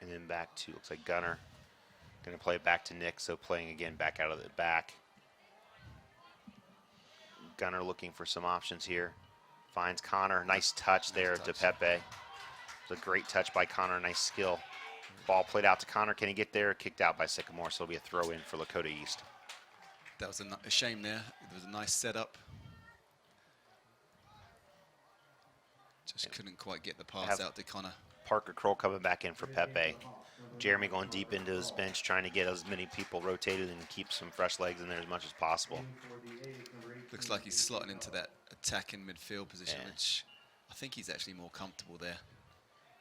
And then back to, looks like Gunner. Going to play it back to Nick, so playing again back out of the back. Gunner looking for some options here. Finds Connor. Nice touch there to Pepe. It's a great touch by Connor. Nice skill. Ball played out to Connor. Can he get there? Kicked out by Sycamore, so it'll be a throw in for Lakota East. That was a shame there. It was a nice setup. Just couldn't quite get the pass out to Connor. Parker Kroll coming back in for Pepe. Jeremy going deep into his bench, trying to get as many people rotated and keep some fresh legs in there as much as possible. Looks like he's slotting into that attacking midfield position, Yeah. which I think he's actually more comfortable there.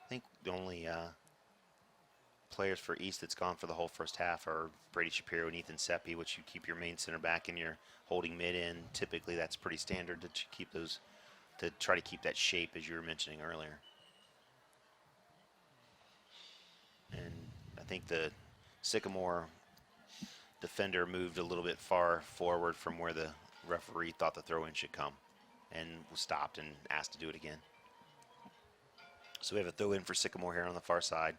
I think the only players for East that's gone for the whole first half are Brady Shapiro and Ethan Seppi, which you keep your main center back and your holding mid in. Typically, that's pretty standard to keep those, to try to keep that shape as you were mentioning earlier. And I think the Sycamore defender moved a little bit far forward from where the referee thought the throw-in should come, and was stopped and asked to do it again. So we have a throw-in for Sycamore here on the far side.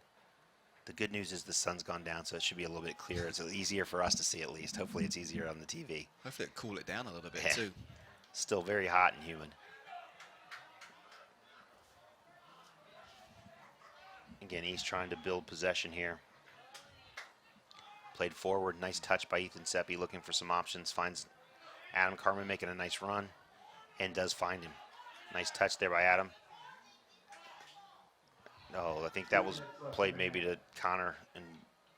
The good news is the sun's gone down, so it should be a little bit clearer. It's easier for us to see at least. Hopefully it's easier on the TV. Hopefully it'll cool it down a little bit Yeah. too. Still very hot and humid. Again, East trying to build possession here. Played forward, nice touch by Ethan Seppi, looking for some options. Finds Adam Carmen making a nice run, and does find him. Nice touch there by Adam. No, I think that was played maybe to Connor, and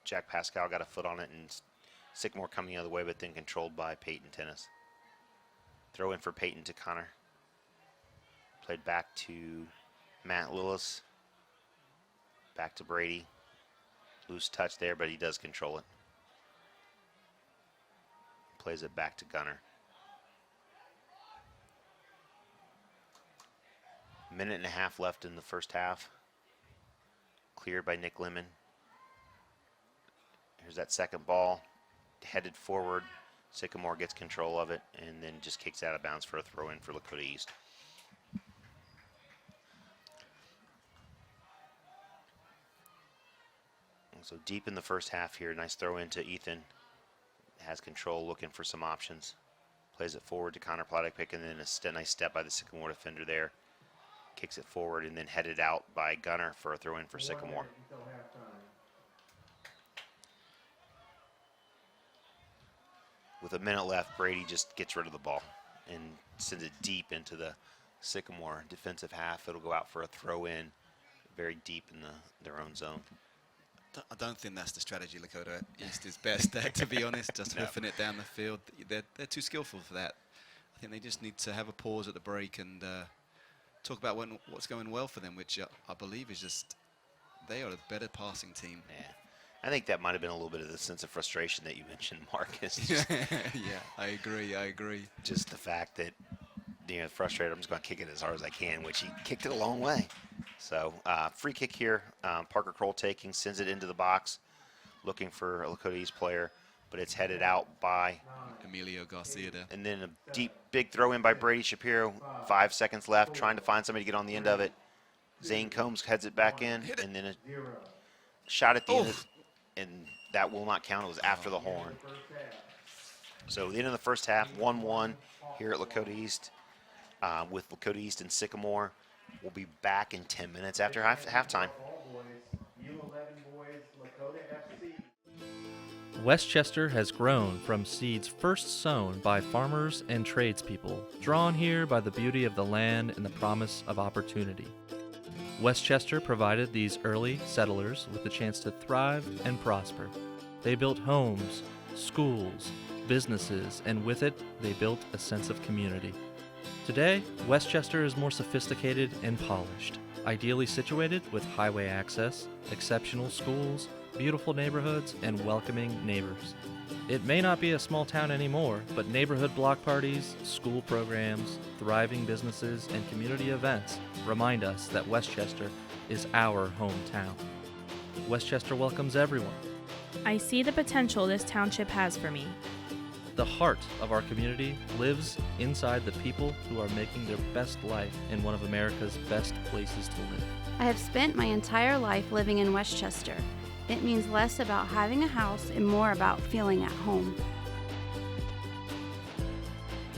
Jack Pascal got a foot on it, and Sycamore coming the other way, but then controlled by Peyton Tennis. Throw in for Peyton to Connor. Played back to Matt Lewis. Back to Brady. Loose touch there, but he does control it. Plays it back to Gunner. Minute and a half left in the first half. Cleared by Nick Lemon. Here's that second ball. Headed forward. Sycamore gets control of it and then just kicks out of bounds for a throw in for Lakota East. So deep in the first half here, nice throw into Ethan. Has control, looking for some options. Plays it forward to Connor Platikpik, and then a nice step by the Sycamore defender there. Kicks it forward and then headed out by Gunner for a throw in for Sycamore. With a minute left, Brady just gets rid of the ball and sends it deep into the Sycamore defensive half. It'll go out for a throw in very deep in their own zone. I don't think that's the strategy Lakota East is best at, to be honest, just No. hoofing it down the field. They're too skillful for that. I think they just need to have a pause at the break and talk about what's going well for them, which I believe is just they are a better passing team. Yeah. I think that might have been a little bit of the sense of frustration that you mentioned, Marcus. Just, Yeah, I agree. just the fact that, frustrated, I'm just going to kick it as hard as I can, which he kicked it a long way. So, free kick here. Parker Kroll taking, sends it into the box, looking for a Lakota East player, but it's headed out by Emilio Garcia there. and then a deep, big throw in by Brady Shapiro. 5 seconds left, trying to find somebody to get on the end of it. Zane Combs heads it back in, and then a shot at the end, and that will not count. It was after the horn. So the end of the first half, 1-1 here at Lakota East with Lakota East and Sycamore. We'll be back in 10 minutes after halftime. Westchester has grown from seeds first sown by farmers and tradespeople, drawn here by the beauty of the land and the promise of opportunity. Westchester provided these early settlers with the chance to thrive and prosper. They built homes, schools, businesses, and with it, they built a sense of community. Today, Westchester is more sophisticated and polished, ideally situated with highway access, exceptional schools, beautiful neighborhoods, and welcoming neighbors. It may not be a small town anymore, but neighborhood block parties, school programs, thriving businesses, and community events remind us that Westchester is our hometown. Westchester welcomes everyone. I see the potential this township has for me. The heart of our community lives inside the people who are making their best life in one of America's best places to live. I have spent my entire life living in Westchester. It means less about having a house and more about feeling at home.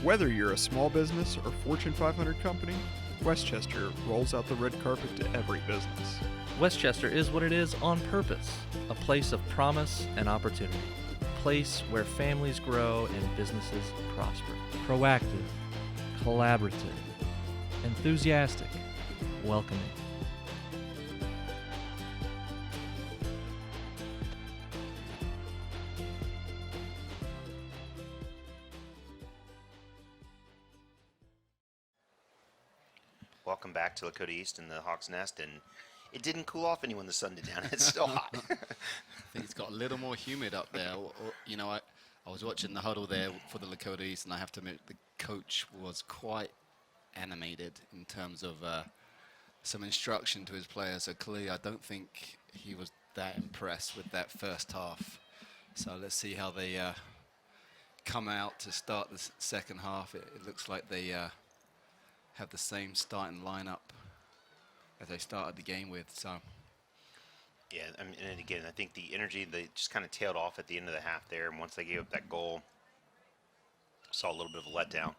Whether you're a small business or Fortune 500 company, Westchester rolls out the red carpet to every business. Westchester is what it is on purpose, a place of promise and opportunity, a place where families grow and businesses prosper. Proactive, collaborative, enthusiastic, welcoming. Welcome back to Lakota East and the Hawks Nest, and it didn't cool off any when the sun did down. It's still hot. I think it's got a little more humid up there. I was watching the huddle there for the Lakota East, and I have to admit the coach was quite animated in terms of some instruction to his players. So clearly, I don't think he was that impressed with that first half. So let's see how they come out to start the second half. It looks like they have the same starting lineup as they started the game with. So Yeah, I mean, and again, I think the energy, they just kind of tailed off at the end of the half there, and once they gave up that goal, saw a little bit of a letdown.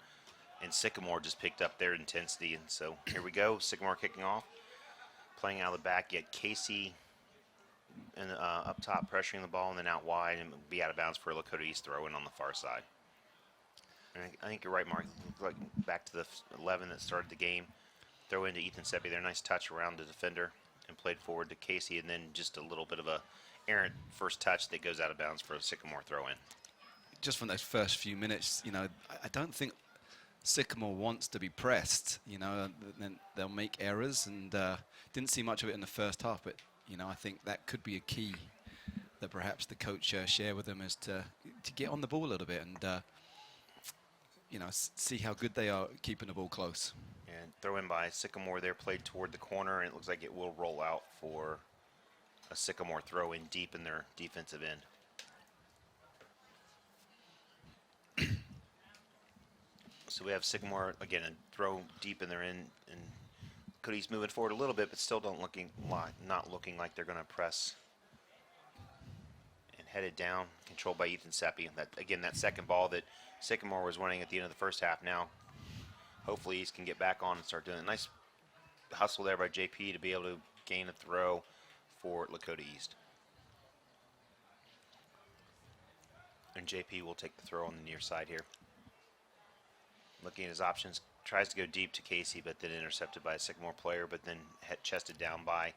And Sycamore just picked up their intensity, and so here we go, Sycamore kicking off, playing out of the back, yet Casey and up top pressuring the ball, and then out wide, and be out of bounds for a Lakota East throw in on the far side. And I think you're right, Mark. Like back to the 11 that started the game. Throw into Ethan Seppi there. Nice touch around the defender and played forward to Casey. And then just a little bit of a errant first touch that goes out of bounds for a Sycamore throw in. just from those first few minutes, I don't think Sycamore wants to be pressed. Then they'll make errors, and didn't see much of it in the first half. But I think that could be a key that perhaps the coach share with them, is to get on the ball a little bit and see how good they are keeping the ball close. And throw in by Sycamore there, played toward the corner, and it looks like it will roll out for a Sycamore throw in deep in their defensive end. So we have Sycamore, again, a throw deep in their end, and Cody's moving forward a little bit, but still not looking like they're going to press. And headed down, controlled by Ethan Seppi. That second ball that Sycamore was winning at the end of the first half. Now, hopefully, East can get back on and start doing a nice hustle there by JP to be able to gain a throw for Lakota East. And JP will take the throw on the near side here. Looking at his options, tries to go deep to Casey, but then intercepted by a Sycamore player, but then chested down by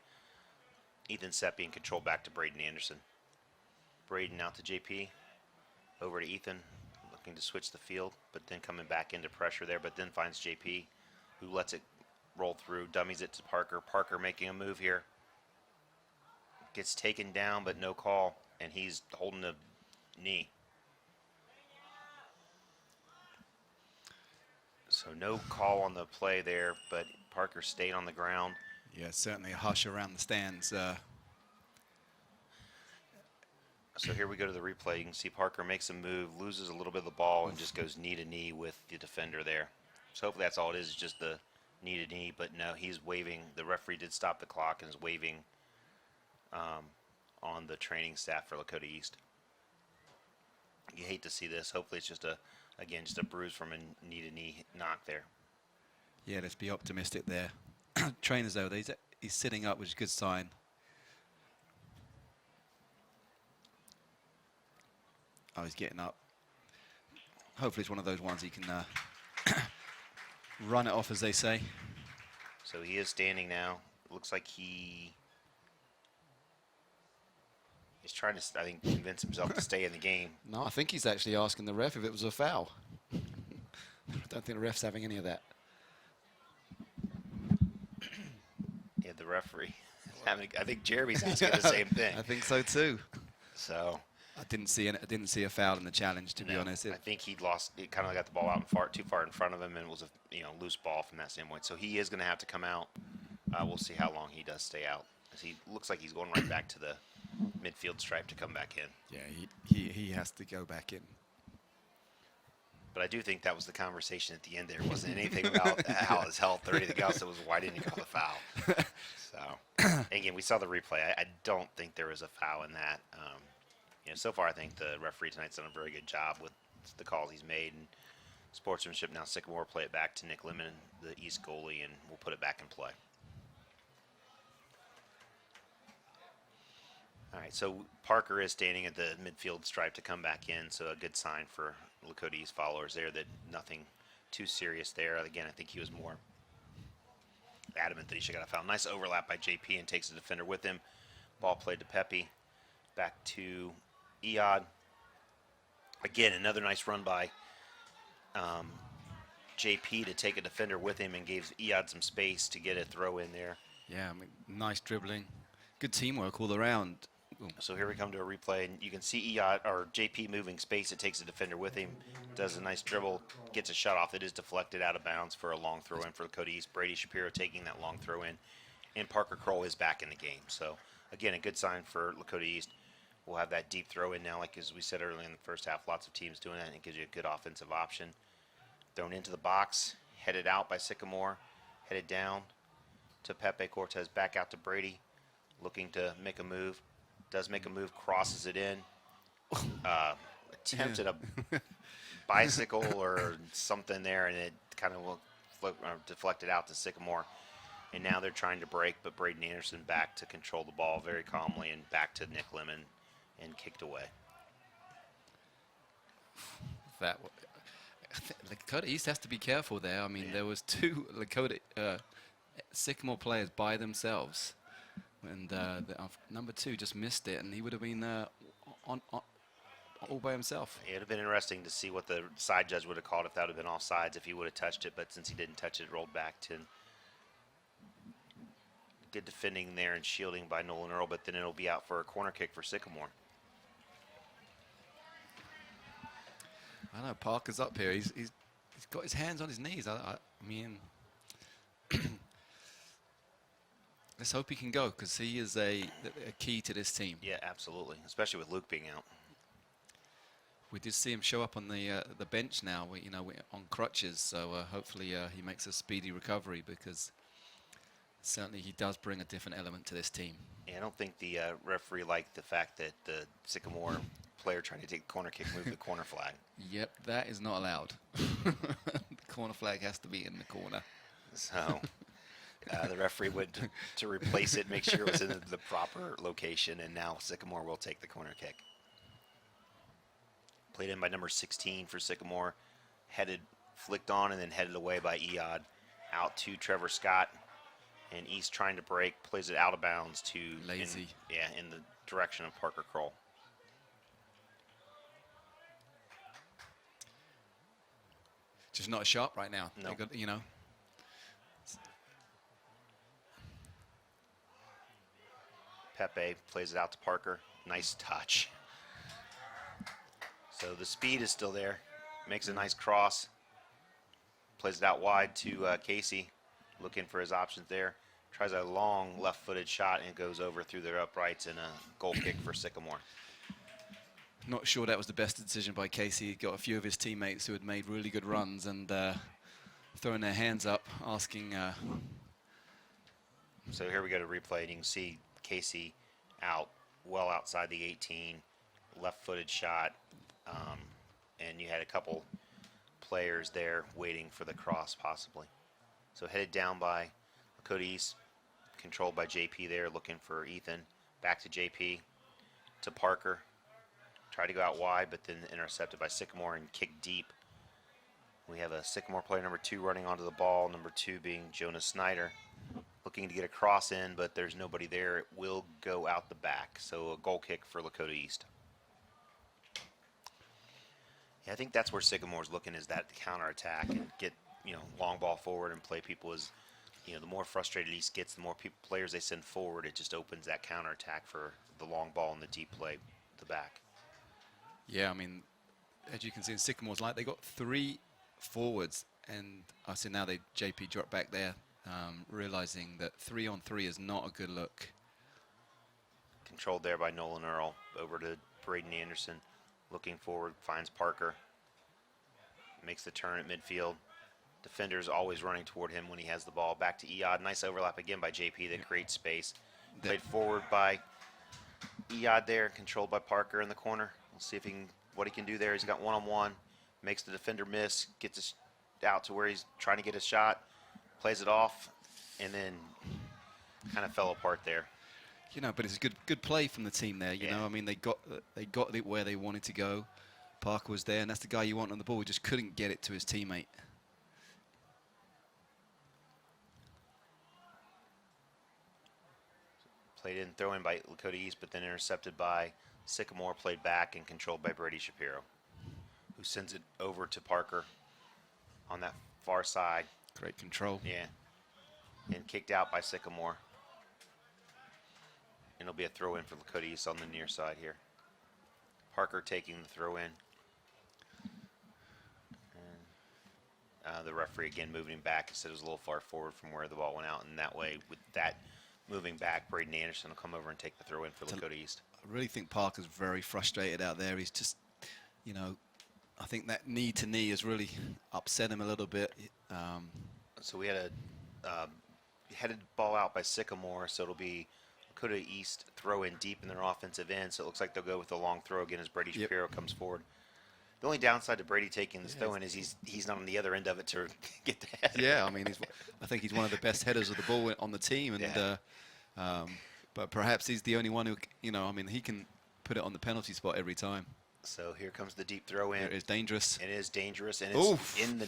Ethan Sepp being controlled back to Braden Anderson. Braden out to JP. Over to Ethan, looking to switch the field, but then coming back into pressure there, but then finds JP, who lets it roll through, dummies it to Parker. Parker making a move here. Gets taken down, but no call, and he's holding a knee. So no call on the play there, but Parker stayed on the ground. Yeah, certainly a hush around the stands. So here we go to the replay. You can see Parker makes a move, loses a little bit of the ball, and just goes knee to knee with the defender there. So hopefully that's all it is just the knee to knee. But no, he's waving. The referee did stop the clock and is waving on the training staff for Lakota East. You hate to see this. Hopefully it's just again, just a bruise from a knee to knee knock there. Yeah, let's be optimistic there. Trainers, though, he's sitting up, which is a good sign. Oh, he's getting up. Hopefully it's one of those ones he can run it off, as they say. So he is standing now. Looks like he is trying to, I think, convince himself to stay in the game. No, I think he's actually asking the ref if it was a foul. I don't think the ref's having any of that. Yeah, the referee. I think Jeremy's asking the same thing. I think so too. So I didn't see a foul in the challenge, to be honest. I think he lost. He kind of got the ball out too far in front of him, and it was a loose ball from that standpoint. So he is going to have to come out. We'll see how long he does stay out. 'Cause he looks like he's going right back to the midfield stripe to come back in. Yeah, he has to go back in. But I do think that was the conversation at the end. There wasn't anything about how his health or anything else. It was why didn't you call the foul? So again, we saw the replay. I don't think there was a foul in that. So far I think the referee tonight's done a very good job with the calls he's made and sportsmanship. Now Sycamore play it back to Nick Lemon, the East goalie, and we'll put it back in play. All right, so Parker is standing at the midfield stripe to come back in, so a good sign for Lakota East followers there that nothing too serious there. Again, I think he was more adamant that he should have got a foul. Nice overlap by JP and takes the defender with him. Ball played to Pepe. Back to Eod. Again, another nice run by JP to take a defender with him and gave Eod some space to get a throw in there. Yeah, I mean, nice dribbling. Good teamwork all around. So here we come to a replay, and you can see Eod or JP moving space. It takes a defender with him, does a nice dribble, gets a shot off. It is deflected out of bounds for a long throw in for Lakota East. Brady Shapiro taking that long throw in, and Parker Kroll is back in the game. So again, a good sign for Lakota East. We'll have that deep throw in now, like as we said earlier in the first half. Lots of teams doing that, and it gives you a good offensive option. Thrown into the box, headed out by Sycamore, headed down to Pepe Cortez, back out to Brady, looking to make a move. Does make a move, crosses it in. Attempted a bicycle or something there, and it kind of deflected out to Sycamore. And now they're trying to break, but Braden Anderson back to control the ball very calmly and back to Nick Lemon and kicked away. Lakota East has to be careful there. I mean, there was two Lakota Sycamore players by themselves, and number 2 just missed it, and he would have been on all by himself. It would have been interesting to see what the side judge would have called if that would have been offsides if he would have touched it, but since he didn't touch it, it rolled back to good defending there and shielding by Nolan Earl, but then it'll be out for a corner kick for Sycamore. I know Parker's up here. He's got his hands on his knees. I mean, let's hope he can go, because he is a key to this team. Yeah, absolutely, especially with Luke being out. We did see him show up on the bench now. On crutches. So hopefully he makes a speedy recovery, because certainly he does bring a different element to this team. Yeah, I don't think the referee liked the fact that the Sycamore player trying to take the corner kick moved the corner flag. Yep, that is not allowed. The corner flag has to be in the corner. So the referee would, to replace it, make sure it was in the proper location, and now Sycamore will take the corner kick. Played in by number 16 for Sycamore. Flicked on and then headed away by Eod. Out to Trevor Scott. And East trying to break, plays it out of bounds to Lazy. in the direction of Parker Kroll. Just not sharp right now. No. They got, you know. Pepe plays it out to Parker. Nice touch. So the speed is still there. Makes a nice cross. Plays it out wide to Casey. Looking for his options there. Tries a long left-footed shot and goes over through their uprights and a goal kick for Sycamore. Not sure that was the best decision by Casey. He got a few of his teammates who had made really good runs and throwing their hands up, asking. So here we go to replay, and you can see Casey out, well outside the 18, left-footed shot, and you had a couple players there waiting for the cross possibly. So headed down by Lakota East, controlled by JP there, looking for Ethan. Back to JP, to Parker. Tried to go out wide, but then intercepted by Sycamore and kicked deep. We have a Sycamore player number 2 running onto the ball, number 2 being Jonas Snyder. Looking to get a cross in, but there's nobody there. It will go out the back. So a goal kick for Lakota East. Yeah, I think that's where Sycamore's looking, is that counterattack and get, long ball forward and play people as, the more frustrated East gets, the more players they send forward, it just opens that counterattack for the long ball and the deep play, the back. Yeah, I mean, as you can see in Sycamore's light, they got 3 forwards, and I see now JP dropped back there, realizing that 3-on-3 is not a good look. Controlled there by Nolan Earl. Over to Braden Anderson. Looking forward, finds Parker. Makes the turn at midfield. Defender's always running toward him when he has the ball. Back to Eod. Nice overlap again by JP that creates space. Played forward by Eod there, controlled by Parker in the corner. We'll see if what he can do there. He's got one-on-one. Makes the defender miss. Gets it out to where he's trying to get a shot. Plays it off, and then kind of fell apart there. But it's a good play from the team there. You know, I mean, they got it where they wanted to go. Parker was there, and that's the guy you want on the ball. He just couldn't get it to his teammate. Played in, throw in by Lakota East, but then intercepted by Sycamore. Played back and controlled by Brady Shapiro, who sends it over to Parker on that far side. Great control. Yeah. And kicked out by Sycamore. And it'll be a throw in for Lakota East on the near side here. Parker taking the throw in. And the referee again moving him back. He said it was a little far forward from where the ball went out. And that way, with that moving back, Braden Anderson will come over and take the throw in for Lakota East. I really think Parker's very frustrated out there. He's just, I think that knee to knee has really upset him a little bit. So we had a headed ball out by Sycamore, so it'll be Lakota East throw in deep in their offensive end. So it looks like they'll go with a long throw again as Brady Shapiro comes forward. The only downside to Brady taking this throw in is he's not on the other end of it to get the header. Yeah, I mean, I think he's one of the best headers of the ball on the team, and but perhaps he's the only one who, he can put it on the penalty spot every time. So here comes the deep throw in. It is dangerous. It is dangerous, and it's in the.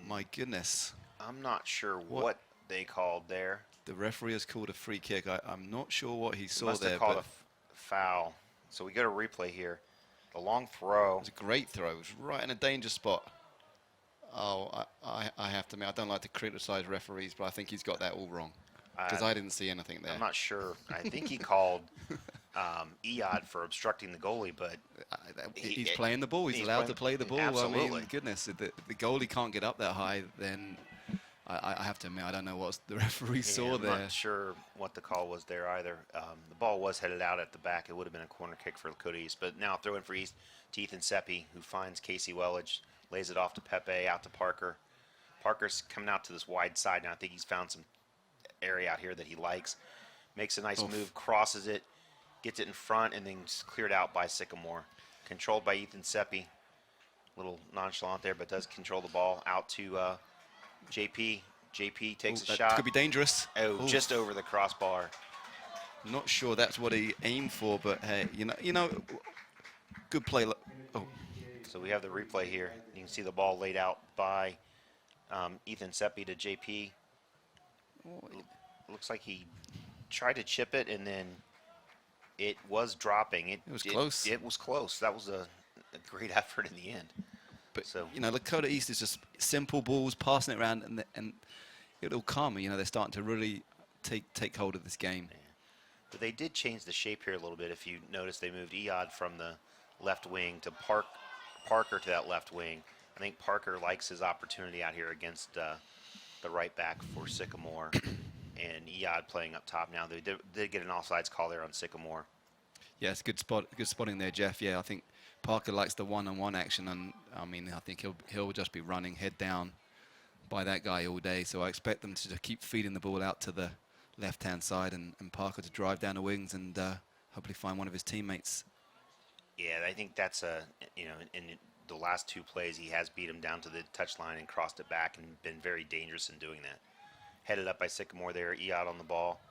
My goodness. I'm not sure what they called there. The referee has called a free kick. I'm not sure what he saw Must there. have called a foul. So we go to replay here. The long throw. It was a great throw. It was right in a danger spot. Oh, I have to admit, I don't like to criticize referees, but I think he's got that all wrong. Because I didn't see anything there. I'm not sure. I think he called Eod for obstructing the goalie, but he's playing the ball. He's allowed to play the ball. Absolutely. I mean, goodness, if the goalie can't get up that high, then I have to admit, I don't know what the referee saw there. I'm not sure what the call was there either. The ball was headed out at the back. It would have been a corner kick for Lakota East. But now throw in for East to Ethan Seppi, who finds Casey Wellage, lays it off to Pepe, out to Parker. Parker's coming out to this wide side now. I think he's found some area out here that he likes. Makes a nice move, crosses it, gets it in front, and then cleared out by Sycamore. Controlled by Ethan Seppi. A little nonchalant there, but does control the ball out to JP. JP takes a shot. Could be dangerous. Just over the crossbar. Not sure that's what he aimed for, but hey, good play. So we have the replay here. You can see the ball laid out by Ethan Seppi to JP. looks like he tried to chip it, and then it was dropping. It was close. It was close. That was a great effort in the end. But, So you know, Lakota East is just simple balls, passing it around, and it'll calm. You know, they're starting to really take hold of this game. yeah. But they did change the shape here a little bit. If you notice, they moved Eod from the left wing to Parker to that left wing. I think Parker likes his opportunity out here against the right back for Sycamore, and Eod playing up top now. They did get an offsides call there on Sycamore. Yeah, it's good spotting there, Jeff. Yeah, I think Parker likes the one-on-one action, and I mean, I think he'll just be running head down by that guy all day. So I expect them to keep feeding the ball out to the left-hand side, and Parker to drive down the wings and hopefully find one of his teammates. Yeah, I think that's in the last two plays, he has beat him down to the touchline and crossed it back and been very dangerous in doing that. Headed up by Sycamore there, Eod on the ball.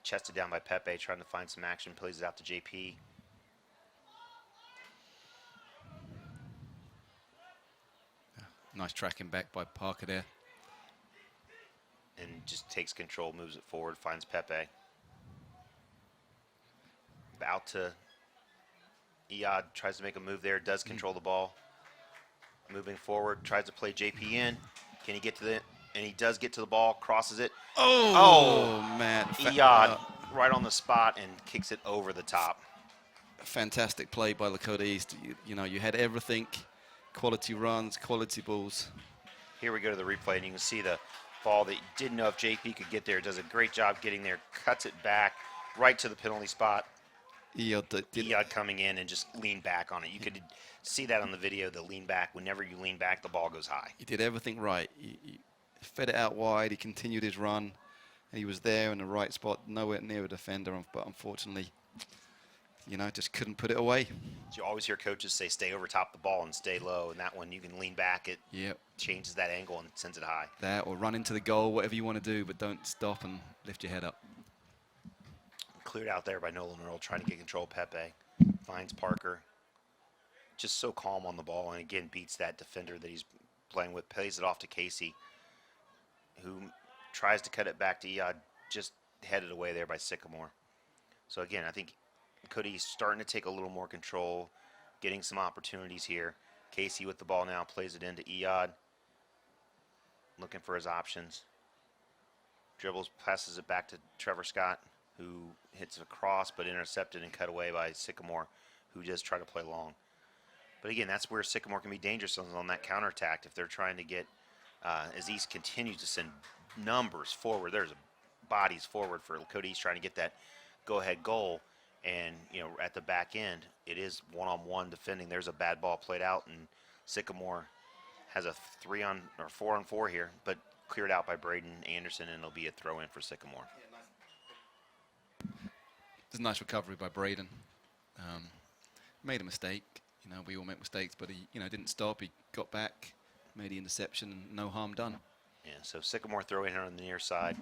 Chested down by Pepe, trying to find some action, plays it out to JP. Nice tracking back by Parker there. And just takes control, moves it forward, finds Pepe. Out to Eod, tries to make a move there, does control the ball. Moving forward, tries to play JP in. Can he get to and he does get to the ball, crosses it. Oh man. Eod right on the spot and kicks it over the top. Fantastic play by Lakota East. You know, you had everything. Quality runs, quality balls. Here we go to the replay, and you can see the ball that you didn't know if JP could get there. Does a great job getting there, cuts it back right to the penalty spot. Eod coming in and just lean back on it. You could see that on the video, the lean back. Whenever you lean back, the ball goes high. He did everything right. He fed it out wide. He continued his run. And he was there in the right spot, nowhere near a defender. But unfortunately, you know, just couldn't put it away. You always hear coaches say stay over top the ball and stay low. And that one, you can lean back. It changes that angle and sends it high. That or run into the goal, whatever you want to do, but don't stop and lift your head up. Cleared out there by Nolan Earl, trying to get control of Pepe. Finds Parker. Just so calm on the ball, and again beats that defender that he's playing with. Plays it off to Casey, who tries to cut it back to Eod, just headed away there by Sycamore. So again, I think Cody's starting to take a little more control, getting some opportunities here. Casey with the ball now, plays it into Eod, looking for his options. Dribbles, passes it back to Trevor Scott, who hits a cross but intercepted and cut away by Sycamore, who just try to play long. But again, that's where Sycamore can be dangerous on that counterattack if they're trying to get, as East continues to send numbers forward. There's bodies forward for Lakota East trying to get that go-ahead goal. And, you know, at the back end, it is one-on-one defending. There's a bad ball played out, and Sycamore has a 4-on-4 here, but cleared out by Braden Anderson, and it'll be a throw-in for Sycamore. It's a nice recovery by Braden. Made a mistake. You know, we all make mistakes, but he, you know, didn't stop. He got back, made the interception, and no harm done. Yeah, so Sycamore throw in here on the near side.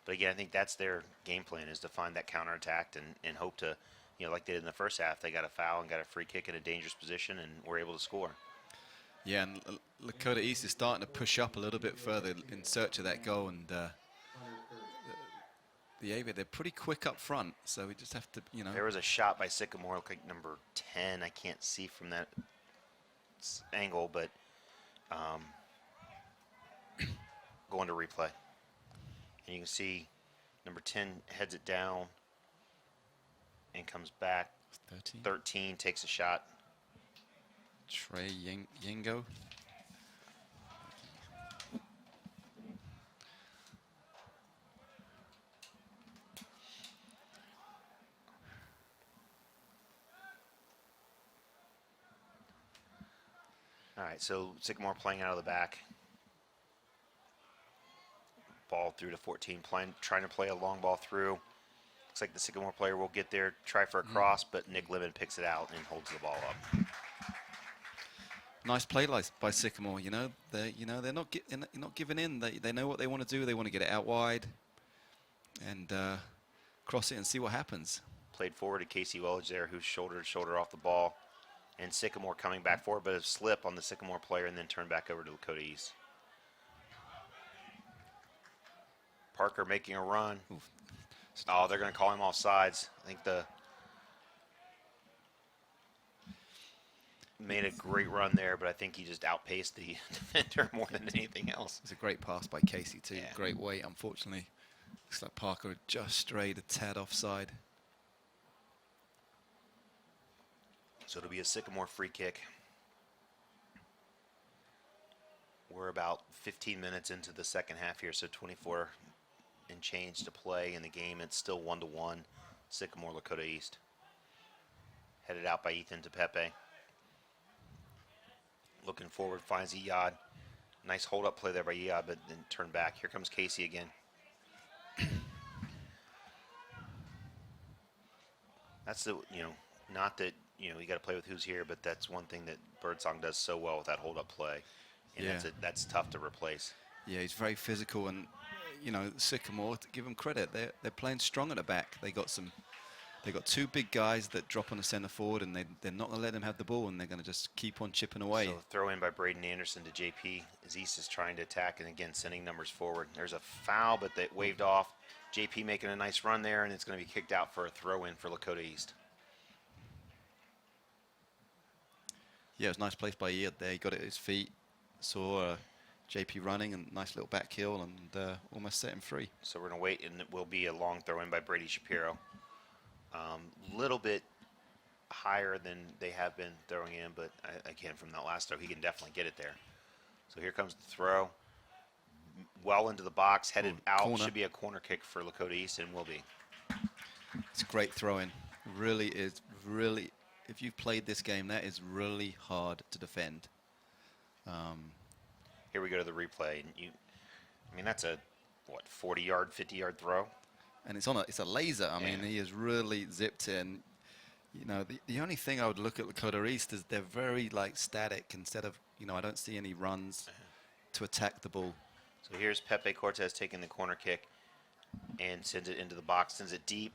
But again, I think that's their game plan, is to find that counterattack and hope to, you know, like they did in the first half, they got a foul and got a free kick in a dangerous position and were able to score. Yeah, and Lakota East is starting to push up a little bit further in search of that goal, and they're pretty quick up front, so we just have to, you know. There was a shot by Sycamore, looked like number 10. I can't see from that angle, but going to replay. And you can see number 10 heads it down and comes back. 13 takes a shot. Trey Yengo. All right, so Sycamore playing out of the back. Ball through to 14, trying to play a long ball through. Looks like the Sycamore player will get there, try for a cross, but Nick Lemon picks it out and holds the ball up. Nice play by Sycamore. You know, they're not giving in. They know what they want to do. They want to get it out wide and cross it and see what happens. Played forward to Casey Wellage there, who's shoulder to shoulder off the ball, and Sycamore coming back forward, but a slip on the Sycamore player and then turned back over to Lakota East. Parker making a run. Oof. Oh, they're going to call him off sides. I think made a great run there, but I think he just outpaced the defender more than anything else. It's a great pass by Casey too. Yeah. Great weight. Unfortunately, looks like Parker just strayed a tad offside. So it'll be a Sycamore free kick. We're about 15 minutes into the second half here, so 24 and change to play in the game. It's still 1-1, Sycamore, Lakota East. Headed out by Ethan to Pepe. Looking forward, finds Iyad. Nice hold-up play there by Iyad, but then turn back. Here comes Casey again. That's the, not that, you got to play with who's here, but that's one thing that Birdsong does so well with that hold-up play. And Yeah. that's tough to replace. Yeah, he's very physical, and Sycamore, to give them credit, they're playing strong at the back. They got two big guys that drop on the center forward, and they're not going to let them have the ball, and they're going to just keep on chipping away. So throw in by Braden Anderson to JP as East is trying to attack, and again sending numbers forward. There's a foul, but they waved off. JP making a nice run there, and it's going to be kicked out for a throw in for Lakota East. Yeah, it was a nice place by Iyad there. He got it at his feet. Saw JP running, and nice little back heel, and almost set him free. So we're going to wait, and it will be a long throw in by Brady Shapiro. Little bit higher than they have been throwing in, but again, from that last throw, he can definitely get it there. So here comes the throw. Well into the box, headed out. Corner. Should be a corner kick for Lakota East, and will be. It's a great throw-in. Really is, really, if you've played this game, that is really hard to defend. Here we go to the replay. And that's a, 40-yard, 50-yard throw? And it's a laser. I mean, he has really zipped in. The only thing I would look at Lakota East is they're very static. Instead of, I don't see any runs to attack the ball. So here's Pepe Cortez taking the corner kick and sends it into the box, sends it deep.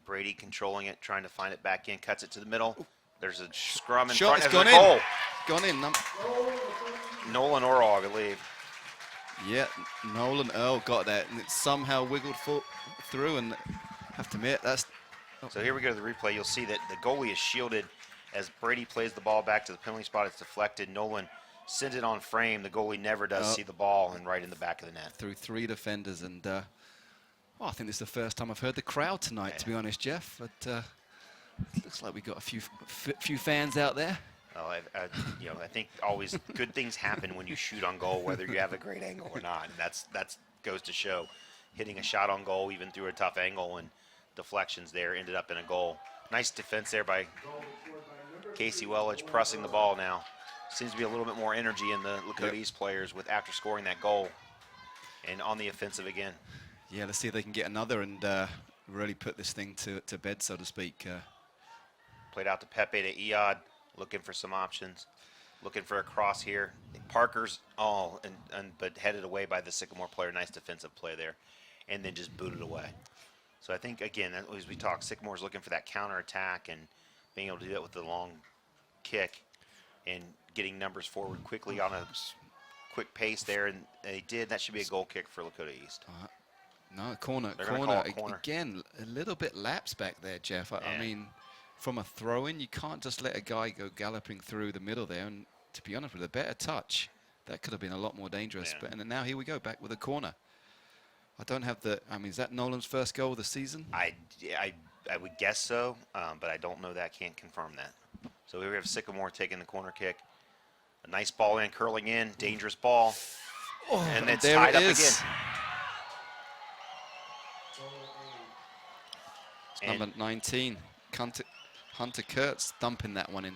Brady controlling it, trying to find it back in, cuts it to the middle. There's a scrum in Shot, front. it's There's gone a in. goal. Gone in. Nolan Orall, I believe. Yeah, Nolan Earl got that, and it somehow wiggled through, and I have to admit, that's... So here we go to the replay. You'll see that the goalie is shielded as Brady plays the ball back to the penalty spot. It's deflected. Nolan sends it on frame. The goalie never does see the ball, and right in the back of the net. Through three defenders, and I think this is the first time I've heard the crowd tonight, to be honest, Jeff. But it looks like we got a few fans out there. Well, I think always good things happen when you shoot on goal, whether you have a great angle or not. And that's goes to show. Hitting a shot on goal, even through a tough angle, and deflections there ended up in a goal. Nice defense there by Casey Wellage, pressing the ball now. Seems to be a little bit more energy in the Lakota East players after scoring that goal, and on the offensive again. Yeah, let's see if they can get another and really put this thing to bed, so to speak. Played out to Pepe to Iyad, looking for some options, looking for a cross here. Parker's but headed away by the Sycamore player. Nice defensive play there, and then just booted away. So I think, again, as we talk, Sycamore's looking for that counter attack and being able to do that with the long kick and getting numbers forward quickly on a quick pace there, and they did. That should be a goal kick for Lakota East. No, corner. They're gonna call it corner. Again, a little bit lapse back there, Jeff. I mean, from a throw-in, you can't just let a guy go galloping through the middle there. And to be honest, with a better touch, that could have been a lot more dangerous. Yeah. But and then now here we go, back with a corner. I don't have is that Nolan's first goal of the season? I would guess so, but I don't know that. Can't confirm that. So here we have Sycamore taking the corner kick. A nice ball in, curling in, dangerous ball. And it's there tied it up is. again. It's number 19, Hunter Kurtz, dumping that one in.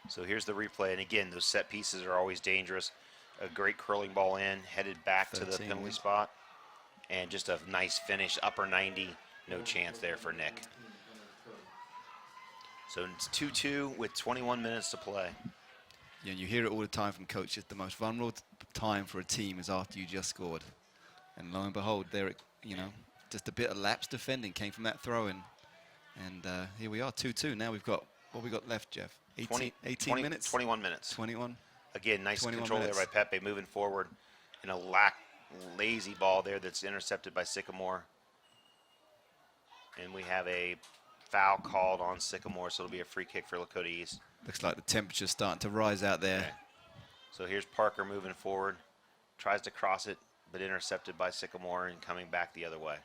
So here's the replay, and again, those set pieces are always dangerous. A great curling ball in, headed back to the 13. penalty spot, and just a nice finish, upper 90, no chance there for Nick. So it's 2-2 with 21 minutes to play. Yeah, you hear it all the time from coaches. The most vulnerable time for a team is after you just scored. And lo and behold, just a bit of lapse defending came from that throw-in. And here we are, 2-2. Now we've got, what we got left, Jeff? 18 minutes? 21 minutes. 21. Again, nice 21 control minutes. there by Pepe, moving forward in a lazy ball there that's intercepted by Sycamore. And we have a foul called on Sycamore, so it'll be a free kick for Lakota East. Looks like the temperature's starting to rise out there. Okay. So here's Parker moving forward, tries to cross it, but intercepted by Sycamore and coming back the other way.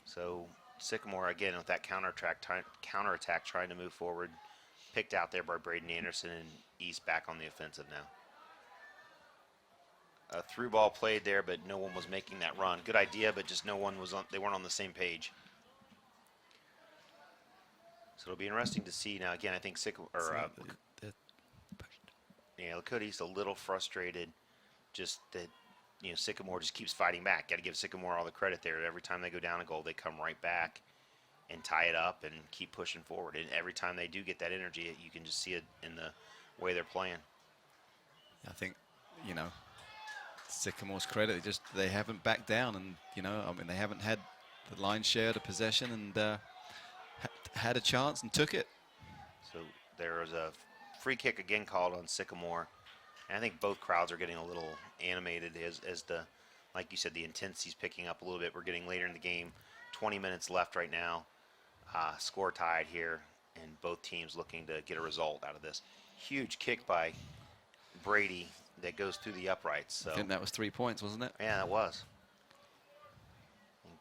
So Sycamore, again, with that counterattack trying to move forward, picked out there by Braden Anderson, and East back on the offensive now. A through ball played there, but no one was making that run. Good idea, but just no one was on. They weren't on the same page. So it'll be interesting to see now. Again, I think Lakota East a little frustrated. Just that, Sycamore just keeps fighting back. Got to give Sycamore all the credit there. Every time they go down a goal, they come right back and tie it up and keep pushing forward. And every time they do get that energy, you can just see it in the way they're playing. I think, Sycamore's credit, they haven't backed down, and they haven't had the lion's share of the possession, and had a chance and took it. So there was a free kick again called on Sycamore, and I think both crowds are getting a little animated as the, like you said, the intensity's picking up a little bit. We're getting later in the game, 20 minutes left right now, score tied here, and both teams looking to get a result out of this. Huge kick by Brady that goes through the uprights. So I think that was 3 points, wasn't it? yeah, that was.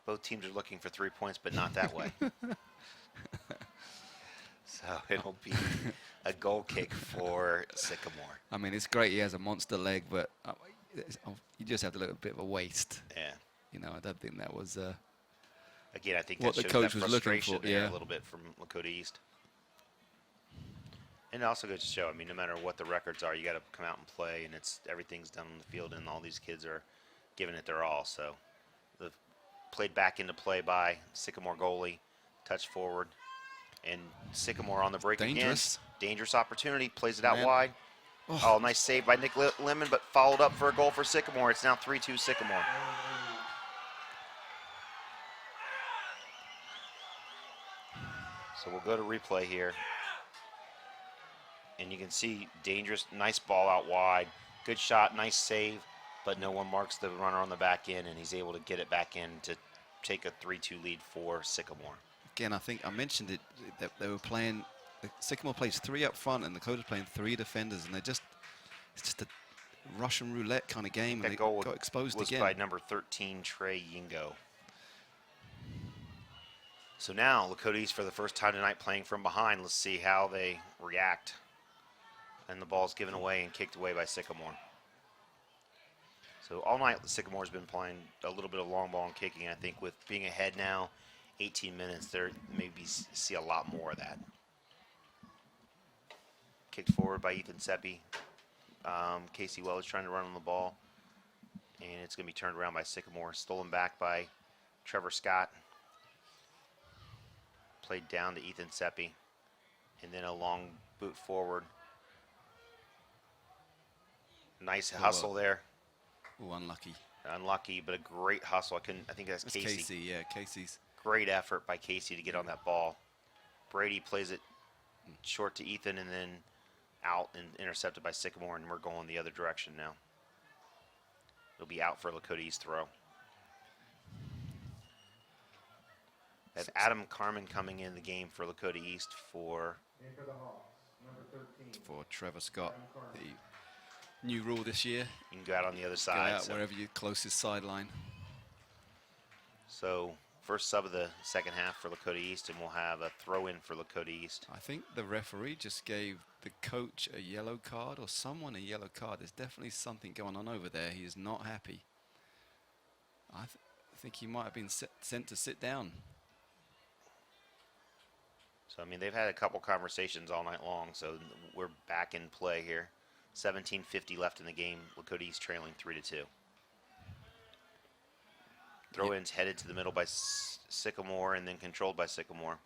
Both teams are looking for 3 points, but not that way. So it'll be a goal kick for Sycamore. I mean, it's great he has a monster leg, but you just have to look at a bit of a waste. Yeah. I don't think that was Again, I think what that the shows coach that was looking frustration for. there Yeah. a little bit from Lakota East. And it also goes to show, no matter what the records are, you got to come out and play, and everything's done on the field, and all these kids are giving it their all. So, played back into play by Sycamore goalie, touch forward, and Sycamore on the break Dangerous. again. Dangerous opportunity, plays it out Man. wide. Oh, nice save by Nick Lemon, but followed up for a goal for Sycamore. It's now 3-2 Sycamore. So we'll go to replay here. And you can see dangerous, nice ball out wide. Good shot, nice save, but no one marks the runner on the back end, and he's able to get it back in to take a 3-2 lead for Sycamore. Again, I think I mentioned it, that they were playing, Sycamore plays 3 up front, and Lakota's playing 3 defenders, and it's just a Russian roulette kind of game, and That they goal got exposed was again. by number 13, Trey Yingo. So now, Lakota East for the first time tonight playing from behind. Let's see how they react. And the ball's given away and kicked away by Sycamore. So all night, Sycamore's been playing a little bit of long ball and kicking. I think with being ahead now, 18 minutes, there maybe see a lot more of that. Kicked forward by Ethan Seppi. Casey Wells trying to run on the ball. And it's going to be turned around by Sycamore. Stolen back by Trevor Scott. Played down to Ethan Seppi. And then a long boot forward. Nice hustle there. Oh, unlucky. Unlucky, but a great hustle. I think that's That's Casey. Casey, yeah, Casey's. Great effort by Casey to get on that ball. Brady plays it short to Ethan and then out and intercepted by Sycamore, and we're going the other direction now. It'll be out for Lakota East throw. Have Adam Carmen coming in the game for Lakota East for Trevor Scott. The new rule this year. you can go out on the other Go side. out So, wherever your closest sideline. so first sub of the second half for Lakota East, and we'll have a throw in for Lakota East. I think the referee just gave the coach a yellow card, or someone a yellow card. There's definitely something going on over there. He is not happy. I think he might have been sent to sit down. So, they've had a couple conversations all night long, so we're back in play here. 17:50 left in the game. Lakota East trailing 3-2. Throw-ins headed to the middle by Sycamore and then controlled by Sycamore.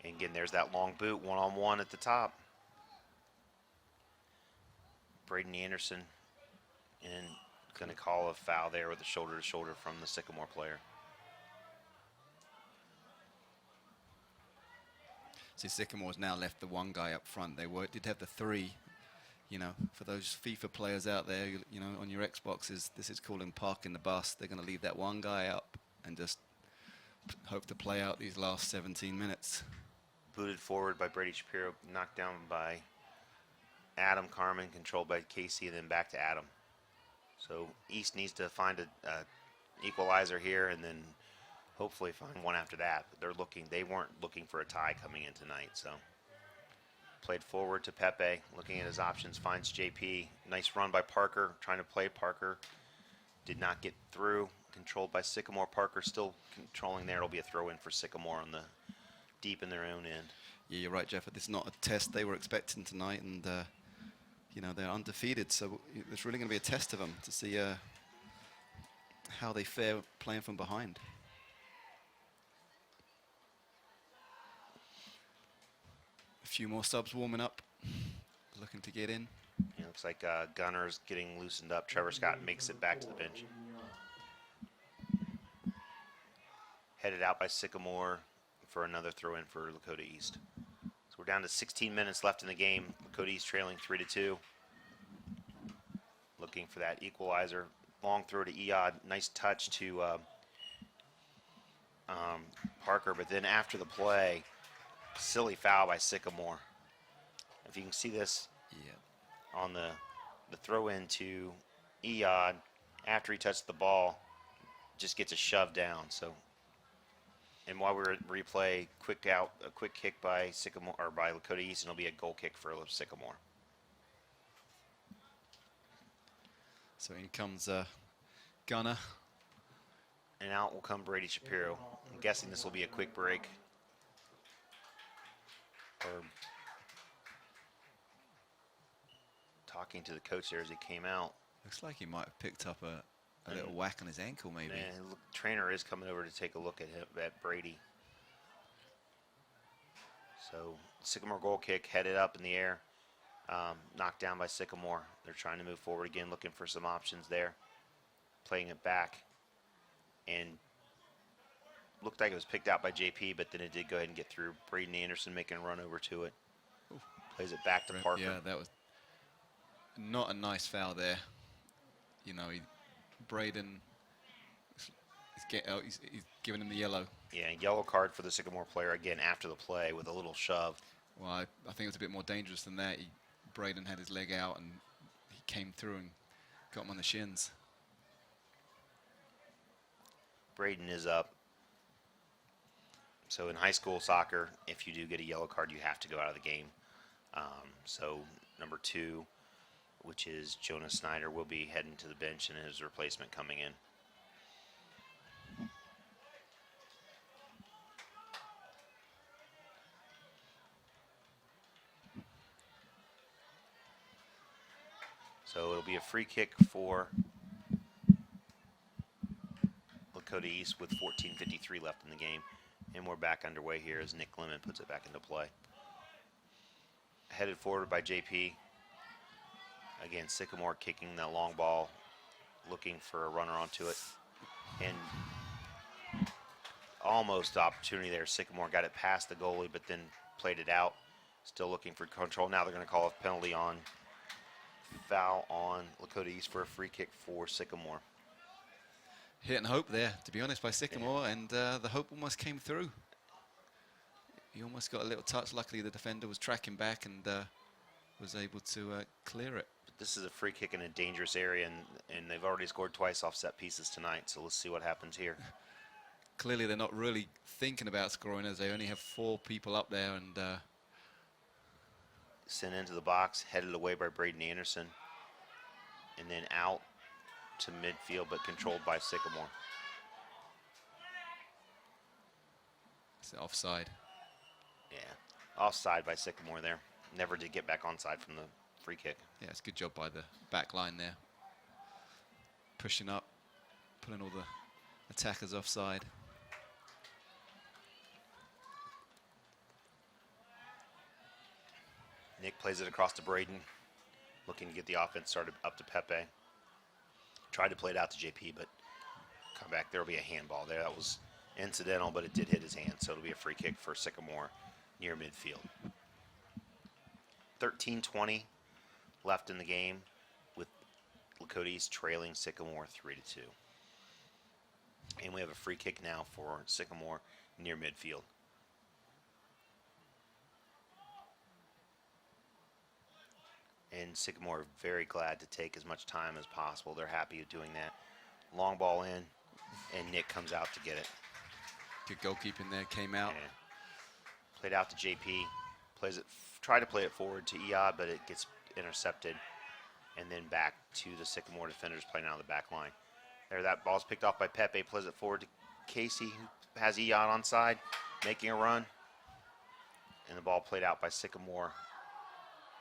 And again, there's that long boot, one-on-one at the top. Braden Anderson and going to call a foul there with a shoulder-to-shoulder from the Sycamore player. See, Sycamore's now left the one guy up front. They did have the 3. you know, for those FIFA players out there, you know, on your Xboxes, this is calling parking the bus. They're going to leave that one guy up and just hope to play out these last 17 minutes. Booted forward by Brady Shapiro, knocked down by Adam Carmen, controlled by Casey, and then back to Adam. So East needs to find a equalizer here, and then hopefully find one after that. But they weren't looking for a tie coming in tonight. So played forward to Pepe, looking at his options, finds JP. Nice run by Parker, trying to play Parker. Did not get through. Controlled by Sycamore. Parker still controlling there. It'll be a throw in for Sycamore on the deep in their own end. Yeah, you're right, Jeff. This is not a test they were expecting tonight, and you know, they're undefeated, so it's really going to be a test of them to see how they fare playing from behind. A few more subs warming up, looking to get in. It looks like Gunner's getting loosened up. Trevor Scott makes it back to the bench. Headed out by Sycamore for another throw-in for Lakota East. So we're down to 16 minutes left in the game. Lakota East trailing 3-2. Looking for that equalizer. Long throw to Eod. Nice touch to Parker, but then after the play, silly foul by Sycamore. If you can see this on the throw-in to Eod, after he touched the ball, just gets a shove down. So, and while we're at replay, a quick kick by Sycamore or by Lakota East, and it'll be a goal kick for Sycamore. So in comes Gunner. And out will come Brady Shapiro. I'm guessing this will be a quick break. Or talking to the coach there as he came out. Looks like he might have picked up a little whack on his ankle, maybe. And the trainer is coming over to take a look at Brady. So Sycamore goal kick headed up in the air. Knocked down by Sycamore. They're trying to move forward again, looking for some options there. Playing it back. And looked like it was picked out by JP, but then it did go ahead and get through. Braden Anderson making a run over to it. Ooh. Plays it back to Parker. Yeah, that was not a nice foul there. You know, Braden, he's giving him the yellow. Yeah, yellow card for the Sycamore player again after the play with a little shove. Well, I think it was a bit more dangerous than that. Braden had his leg out and he came through and got him on the shins. Braden is up. So in high school soccer, if you do get a yellow card, you have to go out of the game. So number 2, which is Jonas Snyder, will be heading to the bench and his replacement coming in. So it'll be a free kick for Lakota East with 14:53 left in the game. And we're back underway here as Nick Lemon puts it back into play. Headed forward by JP. Again, Sycamore kicking that long ball, looking for a runner onto it. And almost opportunity there. Sycamore got it past the goalie, but then played it out. Still looking for control. Now they're going to call a penalty on foul on Lakota East for a free kick for Sycamore. Hit and hope there, to be honest, by Sycamore, and the hope almost came through. He almost got a little touch. Luckily, the defender was tracking back and was able to clear it. But this is a free kick in a dangerous area, and they've already scored twice off set pieces tonight, so let's see what happens here. Clearly, they're not really thinking about scoring as they only have 4 people up there, and sent into the box, headed away by Braden Anderson, and then out to midfield, but controlled by Sycamore. it's offside. Yeah, offside by Sycamore there. Never did get back onside from the free kick. Yeah, it's a good job by the back line there. Pushing up, pulling all the attackers offside. Nick plays it across to Braden, looking to get the offense started up to Pepe. Tried to play it out to JP, but come back. There will be a handball there. That was incidental, but it did hit his hand, so it'll be a free kick for Sycamore near midfield. 13:20 left in the game, with Lakota East trailing Sycamore 3-2. And we have a free kick now for Sycamore near midfield. And Sycamore very glad to take as much time as possible. They're happy with doing that. Long ball in, and Nick comes out to get it. Good goalkeeping there, came out. And played out to JP. Plays it, try to play it forward to Eod, but it gets intercepted. And then back to the Sycamore defenders playing out of the back line. There, that ball's picked off by Pepe. Plays it forward to Casey, who has Eod on side, making a run. And the ball played out by Sycamore.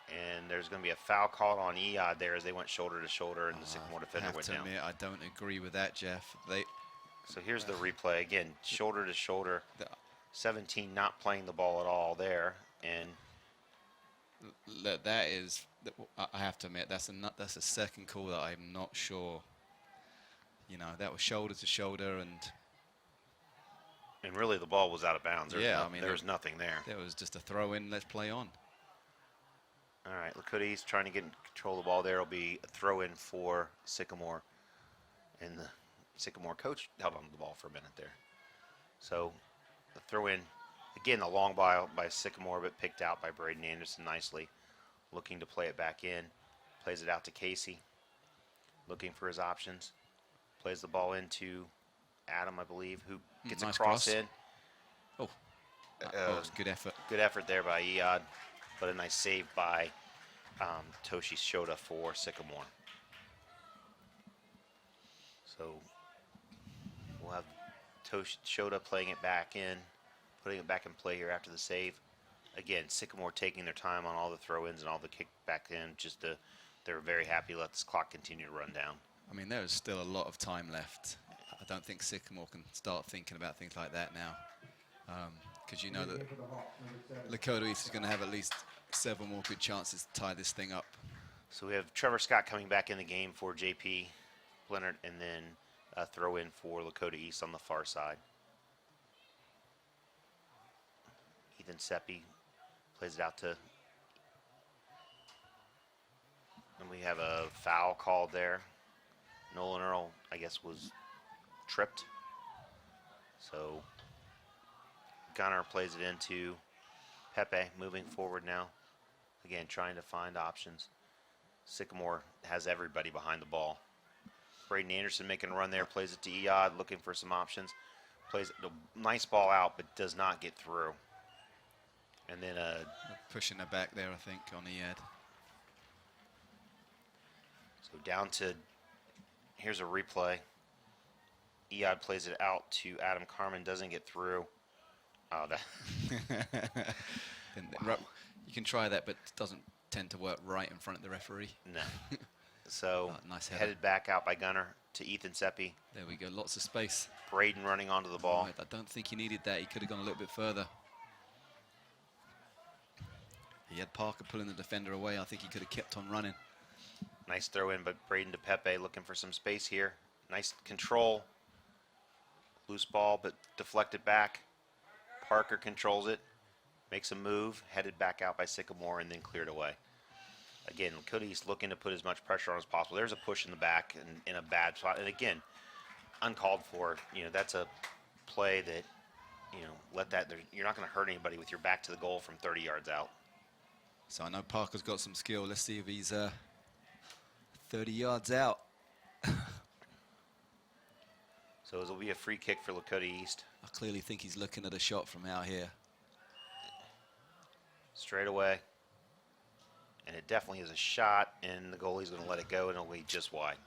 And there's going to be a foul called on Eod there as they went shoulder to shoulder, and the Sycamore defender went down. I have to admit, I don't agree with that, Jeff. So here's the replay again, shoulder to shoulder. 17 not playing the ball at all there, and that is, I have to admit, that's a second call that I'm not sure. You know, that was shoulder to shoulder, and really the ball was out of bounds. There was nothing there. There was just a throw in. Let's play on. All right, Lakota East trying to get in control of the ball there. It'll be a throw in for Sycamore, and the Sycamore coach held on to the ball for a minute there. So the throw in, again, a long ball by Sycamore, but picked out by Braden Anderson nicely. Looking to play it back in. Plays it out to Casey. Looking for his options. Plays the ball into Adam, I believe, who gets Nice a cross cross. in. That was good effort. Good effort there by Eod, but a nice save by Toshi Shota for Sycamore. So we'll have Toshi Shota playing it back in, putting it back in play here after the save. Again, Sycamore taking their time on all the throw-ins and all the kick back in. They're very happy to let this clock continue to run down. I mean, there is still a lot of time left. I don't think Sycamore can start thinking about things like that now. Because you know that Lakota East is going to have at least 7 more good chances to tie this thing up. So we have Trevor Scott coming back in the game for JP Leonard, and then a throw in for Lakota East on the far side. Ethan Seppi plays it out to, and we have a foul called there. Nolan Earl, I guess, was tripped. So Gunner plays it into Pepe, moving forward now. Again, trying to find options. Sycamore has everybody behind the ball. Braden Anderson making a run there, plays it to Eod, looking for some options. Plays a nice ball out, but does not get through. And then Pushing her back there, I think, on Eod. so down to, here's a replay. Eod plays it out to Adam Carmen, doesn't get through. Oh, that. You can try that, but it doesn't tend to work right in front of the referee. No. So Nice header. headed back out by Gunner to Ethan Seppi. There we go, lots of space. Braden running onto the ball. Right, I don't think he needed that. He could have gone a little bit further. He had Parker pulling the defender away. I think he could have kept on running. Nice throw in, but Braden to Pepe looking for some space here. Nice control. Loose ball, but deflected back. Parker controls it, makes a move, headed back out by Sycamore, and then cleared away. Again, Lakota East looking to put as much pressure on as possible. There's a push in the back and in a bad spot. And again, uncalled for. You know, that's a play that, you know, you're not going to hurt anybody with your back to the goal from 30 yards out. So I know Parker's got some skill. Let's see if he's 30 yards out. So it'll be a free kick for Lakota East. I clearly think he's looking at a shot from out here. Straight away. And it definitely is a shot, and the goalie's going to let it go, and it'll be just wide.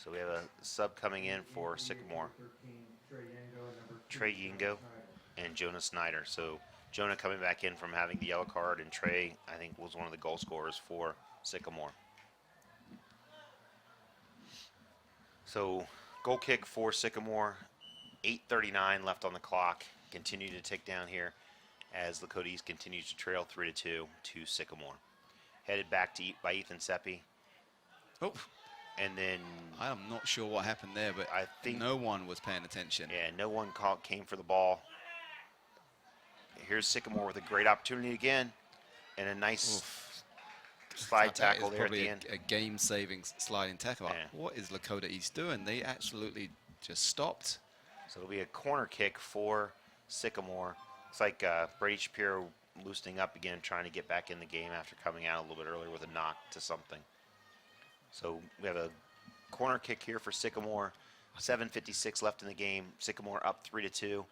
So we have a sub coming in for Sycamore. Trey Yingo and Jonah Snyder. So Jonah coming back in from having the yellow card, and Trey, I think, was one of the goal scorers for Sycamore. So goal kick for Sycamore, 8:39 left on the clock. Continue to tick down here as Lakota East continues to trail 3-2 to Sycamore. Headed back by Ethan Seppi. Oh, And then I'm not sure what happened there, but I think no one was paying attention. yeah, no one came for the ball. Here's Sycamore with a great opportunity again. And a nice Oof. slide That tackle is there at probably the end. a game-saving sliding tackle. Yeah. What is Lakota East doing? They absolutely just stopped. So it'll be a corner kick for Sycamore. It's like Brady Shapiro loosening up again, trying to get back in the game after coming out a little bit earlier with a knock to something. So we have a corner kick here for Sycamore. 7:56 left in the game. Sycamore up 3-2.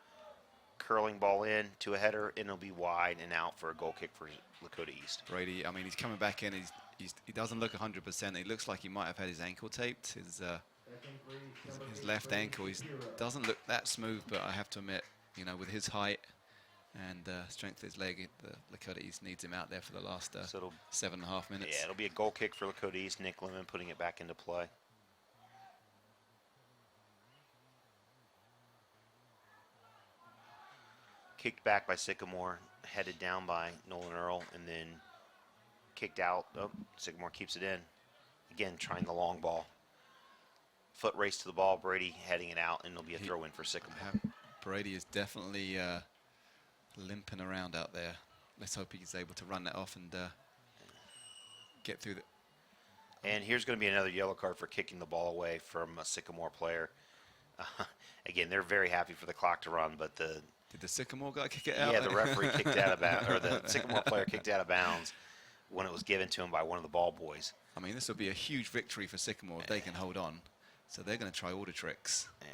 Curling ball in to a header, and it'll be wide and out for a goal kick for Lakota East. Brady, I mean, he's coming back in. He doesn't look 100%. He looks like he might have had his ankle taped. His left ankle. He doesn't look that smooth, but I have to admit, you know, with his height and strength of his leg, the Lakota East needs him out there for the last So it'll, 7.5 minutes. yeah, it'll be a goal kick for Lakota East. Nick Lemon putting it back into play. Kicked back by Sycamore, headed down by Nolan Earl, and then kicked out. Oh, Sycamore keeps it in. Again, trying the long ball. Foot race to the ball. Brady heading it out, and it'll be a throw in for Sycamore. Brady is definitely limping around out there. Let's hope he's able to run that off and get through the. And here's going to be another yellow card for kicking the ball away from a Sycamore player. Again, they're very happy for the clock to run, but Did the Sycamore guy kick it out? yeah, the referee kicked out of bounds, or the Sycamore player kicked out of bounds when it was given to him by one of the ball boys. I mean, this will be a huge victory for Sycamore if they can hold on. So they're going to try all the tricks. Yeah.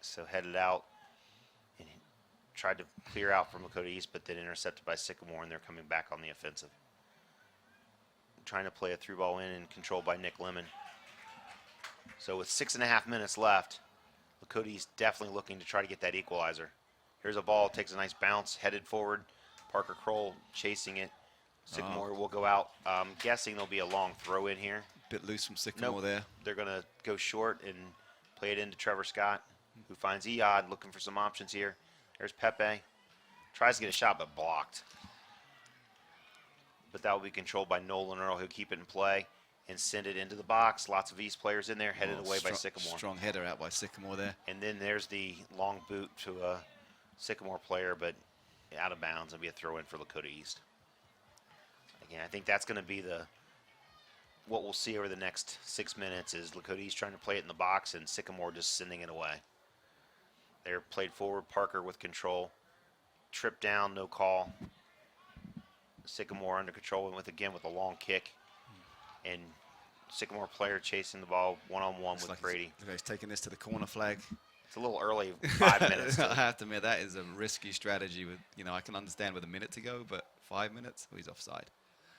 So headed out and he tried to clear out from Lakota East, but then intercepted by Sycamore, and they're coming back on the offensive. Trying to play a through ball in and controlled by Nick Lemon. So with 6.5 minutes left, Lakota East definitely looking to try to get that equalizer. Here's a ball, takes a nice bounce, headed forward. Parker Kroll chasing it. Sycamore will go out. Guessing there'll be a long throw in here. Bit loose from Sycamore Nope. there. They're going to go short and play it into Trevor Scott, who finds Eod looking for some options here. There's Pepe. Tries to get a shot, but blocked. But that will be controlled by Nolan Earl, who'll keep it in play and send it into the box. Lots of East players in there, headed away by Sycamore. Strong header out by Sycamore there. And then there's the long boot to a Sycamore player, but out of bounds. It'll be a throw in for Lakota East. Again, I think that's going to be what we'll see over the next 6 minutes is Lakota East trying to play it in the box and Sycamore just sending it away. They're played forward. Parker with control. Trip down, no call. Sycamore under control and with a long kick. And Sycamore player chasing the ball one-on-one with Brady. He's taking this to the corner flag. It's a little early, 5 minutes. I have to admit, that is a risky strategy. With, you know, I can understand with a minute to go, but 5 minutes, he's offside.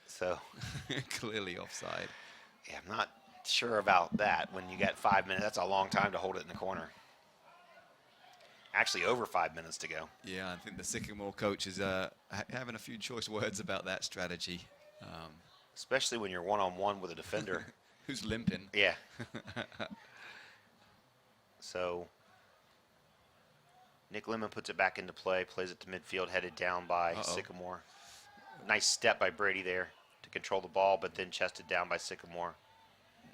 So Clearly offside. yeah, I'm not sure about that. When you got 5 minutes, that's a long time to hold it in the corner. Actually, over 5 minutes to go. Yeah, I think the Sycamore coach is having a few choice words about that strategy. Especially when you're one-on-one with a defender. Who's limping? Yeah. So Nick Lemon puts it back into play, plays it to midfield, headed down by Sycamore. Nice step by Brady there to control the ball, but then chested down by Sycamore.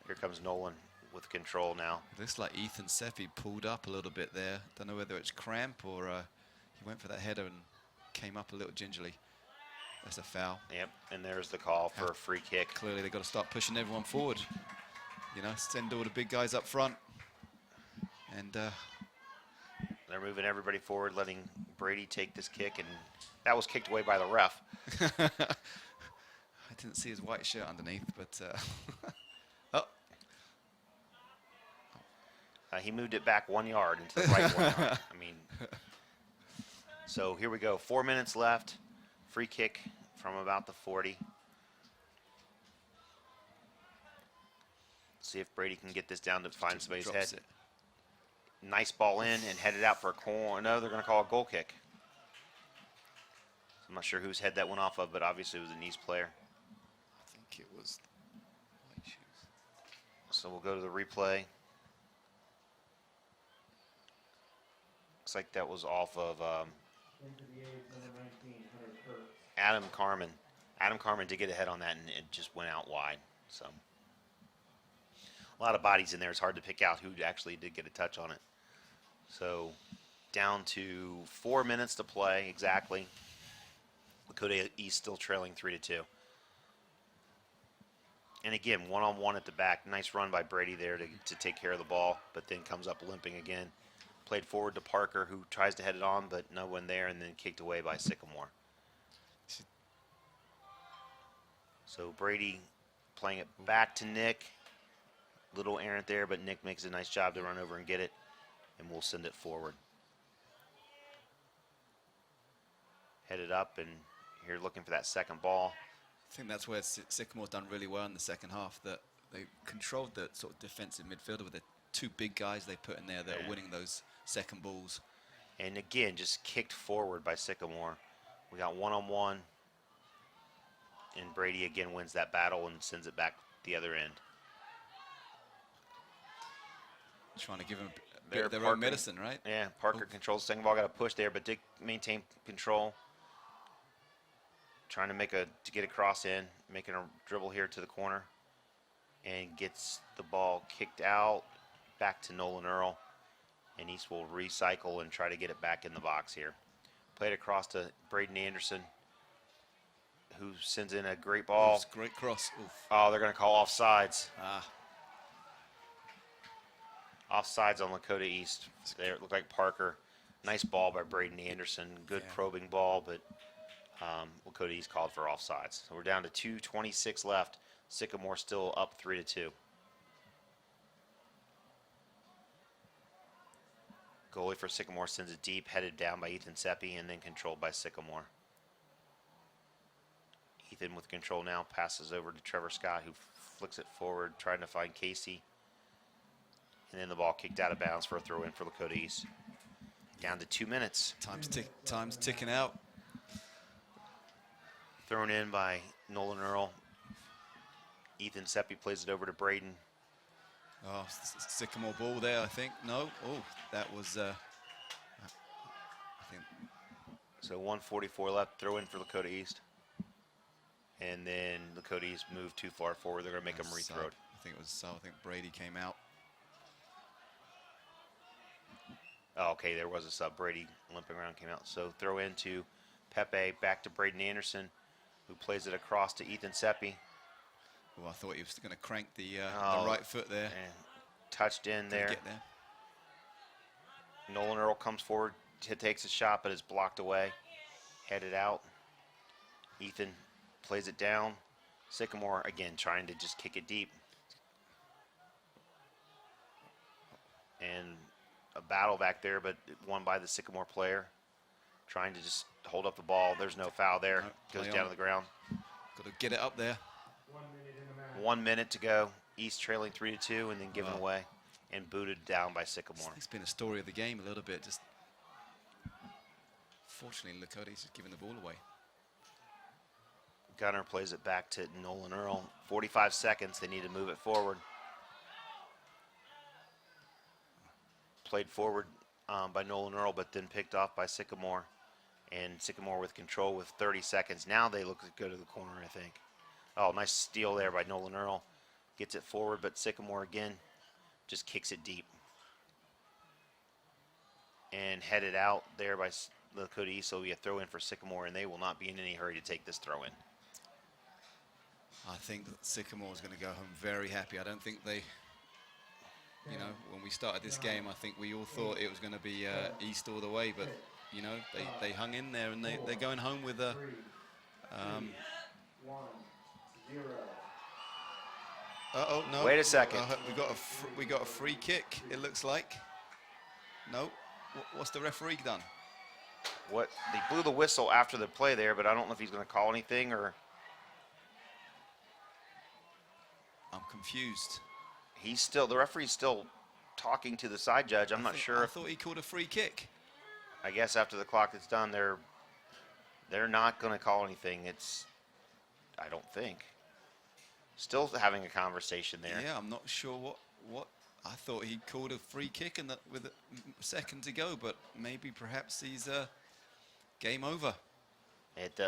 Here comes Nolan with control now. Looks like Ethan Seppi pulled up a little bit there. Don't know whether it's cramp or he went for that header and came up a little gingerly. That's a foul. Yep, and there's the call for a free kick. Clearly they've got to start pushing everyone forward. You know, send all the big guys up front. And They're moving everybody forward, letting Brady take this kick, and that was kicked away by the ref. I didn't see his white shirt underneath, but He moved it back 1 yard into the right 1 yard. I mean, so here we go. 4 minutes left. Free kick from about the 40. See if Brady can get this down to find somebody's head. drops it. Nice ball in and headed out for a corner. No, they're going to call a goal kick. I'm not sure whose head that went off of, but obviously it was an East player. I think it was white shoes. So we'll go to the replay. Looks like that was off of Adam Carmen. Adam Carmen did get a head on that, and it just went out wide. So a lot of bodies in there. It's hard to pick out who actually did get a touch on it. So down to 4 minutes to play exactly. Lakota East still trailing 3-2. And again, one-on-one at the back. Nice run by Brady there to take care of the ball, but then comes up limping again. Played forward to Parker, who tries to head it on, but no one there, and then kicked away by Sycamore. So Brady playing it back to Nick. Little errant there, but Nick makes a nice job to run over and get it, and we'll send it forward. Headed up, and here looking for that second ball. I think that's where Sycamore's done really well in the second half, that they controlled the sort of defensive midfielder with the two big guys they put in there that are winning those second balls. And again, just kicked forward by Sycamore. We got one-on-one, and Brady again wins that battle and sends it back the other end. Trying to give them a There, bit of their Parker. own medicine, right? Yeah, Parker controls the second ball, got a push there, but did maintain control. Trying to get a cross in, making a dribble here to the corner, and gets the ball kicked out back to Nolan Earl, and East will recycle and try to get it back in the box here. Played across to Braden Anderson, who sends in a great ball. Oof, great cross. Oof. Oh, they're going to call offsides. Ah, Offsides on Lakota East. There, it looked like Parker. Nice ball by Braden Anderson. Good probing ball, but Lakota East called for offsides. So we're down to 2:26 left. Sycamore still up 3-2. Goalie for Sycamore sends it deep, headed down by Ethan Seppi, and then controlled by Sycamore. Ethan with control now passes over to Trevor Scott, who flicks it forward, trying to find Casey. And then the ball kicked out of bounds for a throw in for Lakota East. Down to 2 minutes. time's ticking out. Thrown in by Nolan Earl. Ethan Seppi plays it over to Braden. Oh, Sycamore ball there, I think. No. Oh, that was, I think. So 1:44 left. Throw in for Lakota East. And then Lakota East moved too far forward. They're going to make them sub. rethrow. I think it was sub. I think Brady came out. Oh, okay, there was a sub. Brady limping around came out. So throw in to Pepe, back to Braden Anderson, who plays it across to Ethan Seppi. Oh, I thought he was going to crank the Oh, right foot there. And touched in Didn't there. get there. Nolan Earl comes forward, takes a shot, but is blocked away. Headed out. Ethan plays it down. Sycamore, again, trying to just kick it deep. And a battle back there, but won by the Sycamore player. Trying to just hold up the ball. There's no foul there. No, Goes play down on. to the ground. Got to get it up there. 1 minute to go. East trailing 3-2 and then given Wow. away and booted down by Sycamore. It's been a story of the game a little bit. Just fortunately, Lakota's just giving the ball away. Gunner plays it back to Nolan Earl. 45 seconds. They need to move it forward. Played forward by Nolan Earl, but then picked off by Sycamore. And Sycamore with control with 30 seconds. Now they look to go to the corner, I think. Oh, nice steal there by Nolan Earl. Gets it forward, but Sycamore again just kicks it deep. And headed out there by Lakota East, so we a throw in for Sycamore, and they will not be in any hurry to take this throw in. I think that Sycamore is going to go home very happy. I don't think they, you know, when we started this game, I think we all thought it was going to be East all the way, but, you know, they hung in there, and they're going home with a... Uh-oh, no. Wait a second. We got a free kick, it looks like. No. What's the referee done? What they blew the whistle after the play there, but I don't know if he's going to call anything or I'm confused. the referee's still talking to the side judge. I'm not sure I if, thought he called a free kick. I guess after the clock is done, they're not going to call anything. I don't think. Still having a conversation there. Yeah, I'm not sure what. I thought he called a free kick and that with a second to go, but maybe perhaps he's game over.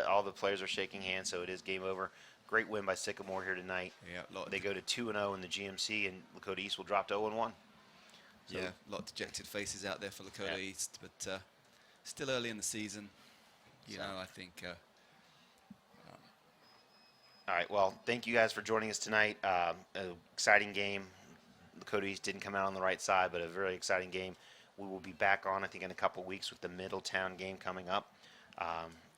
All the players are shaking hands, so it is game over. Great win by Sycamore here tonight. Yeah, They go to 2-0 in the GMC, and Lakota East will drop to 0-1. So, Yeah, a lot of dejected faces out there for Lakota Yeah. East, but still early in the season. You know, I think All right. Well, thank you guys for joining us tonight. Exciting game. Lakota East didn't come out on the right side, but a very exciting game. We will be back on, I think, in a couple weeks with the Middletown game coming up.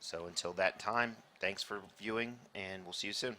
So until that time, thanks for viewing, and we'll see you soon.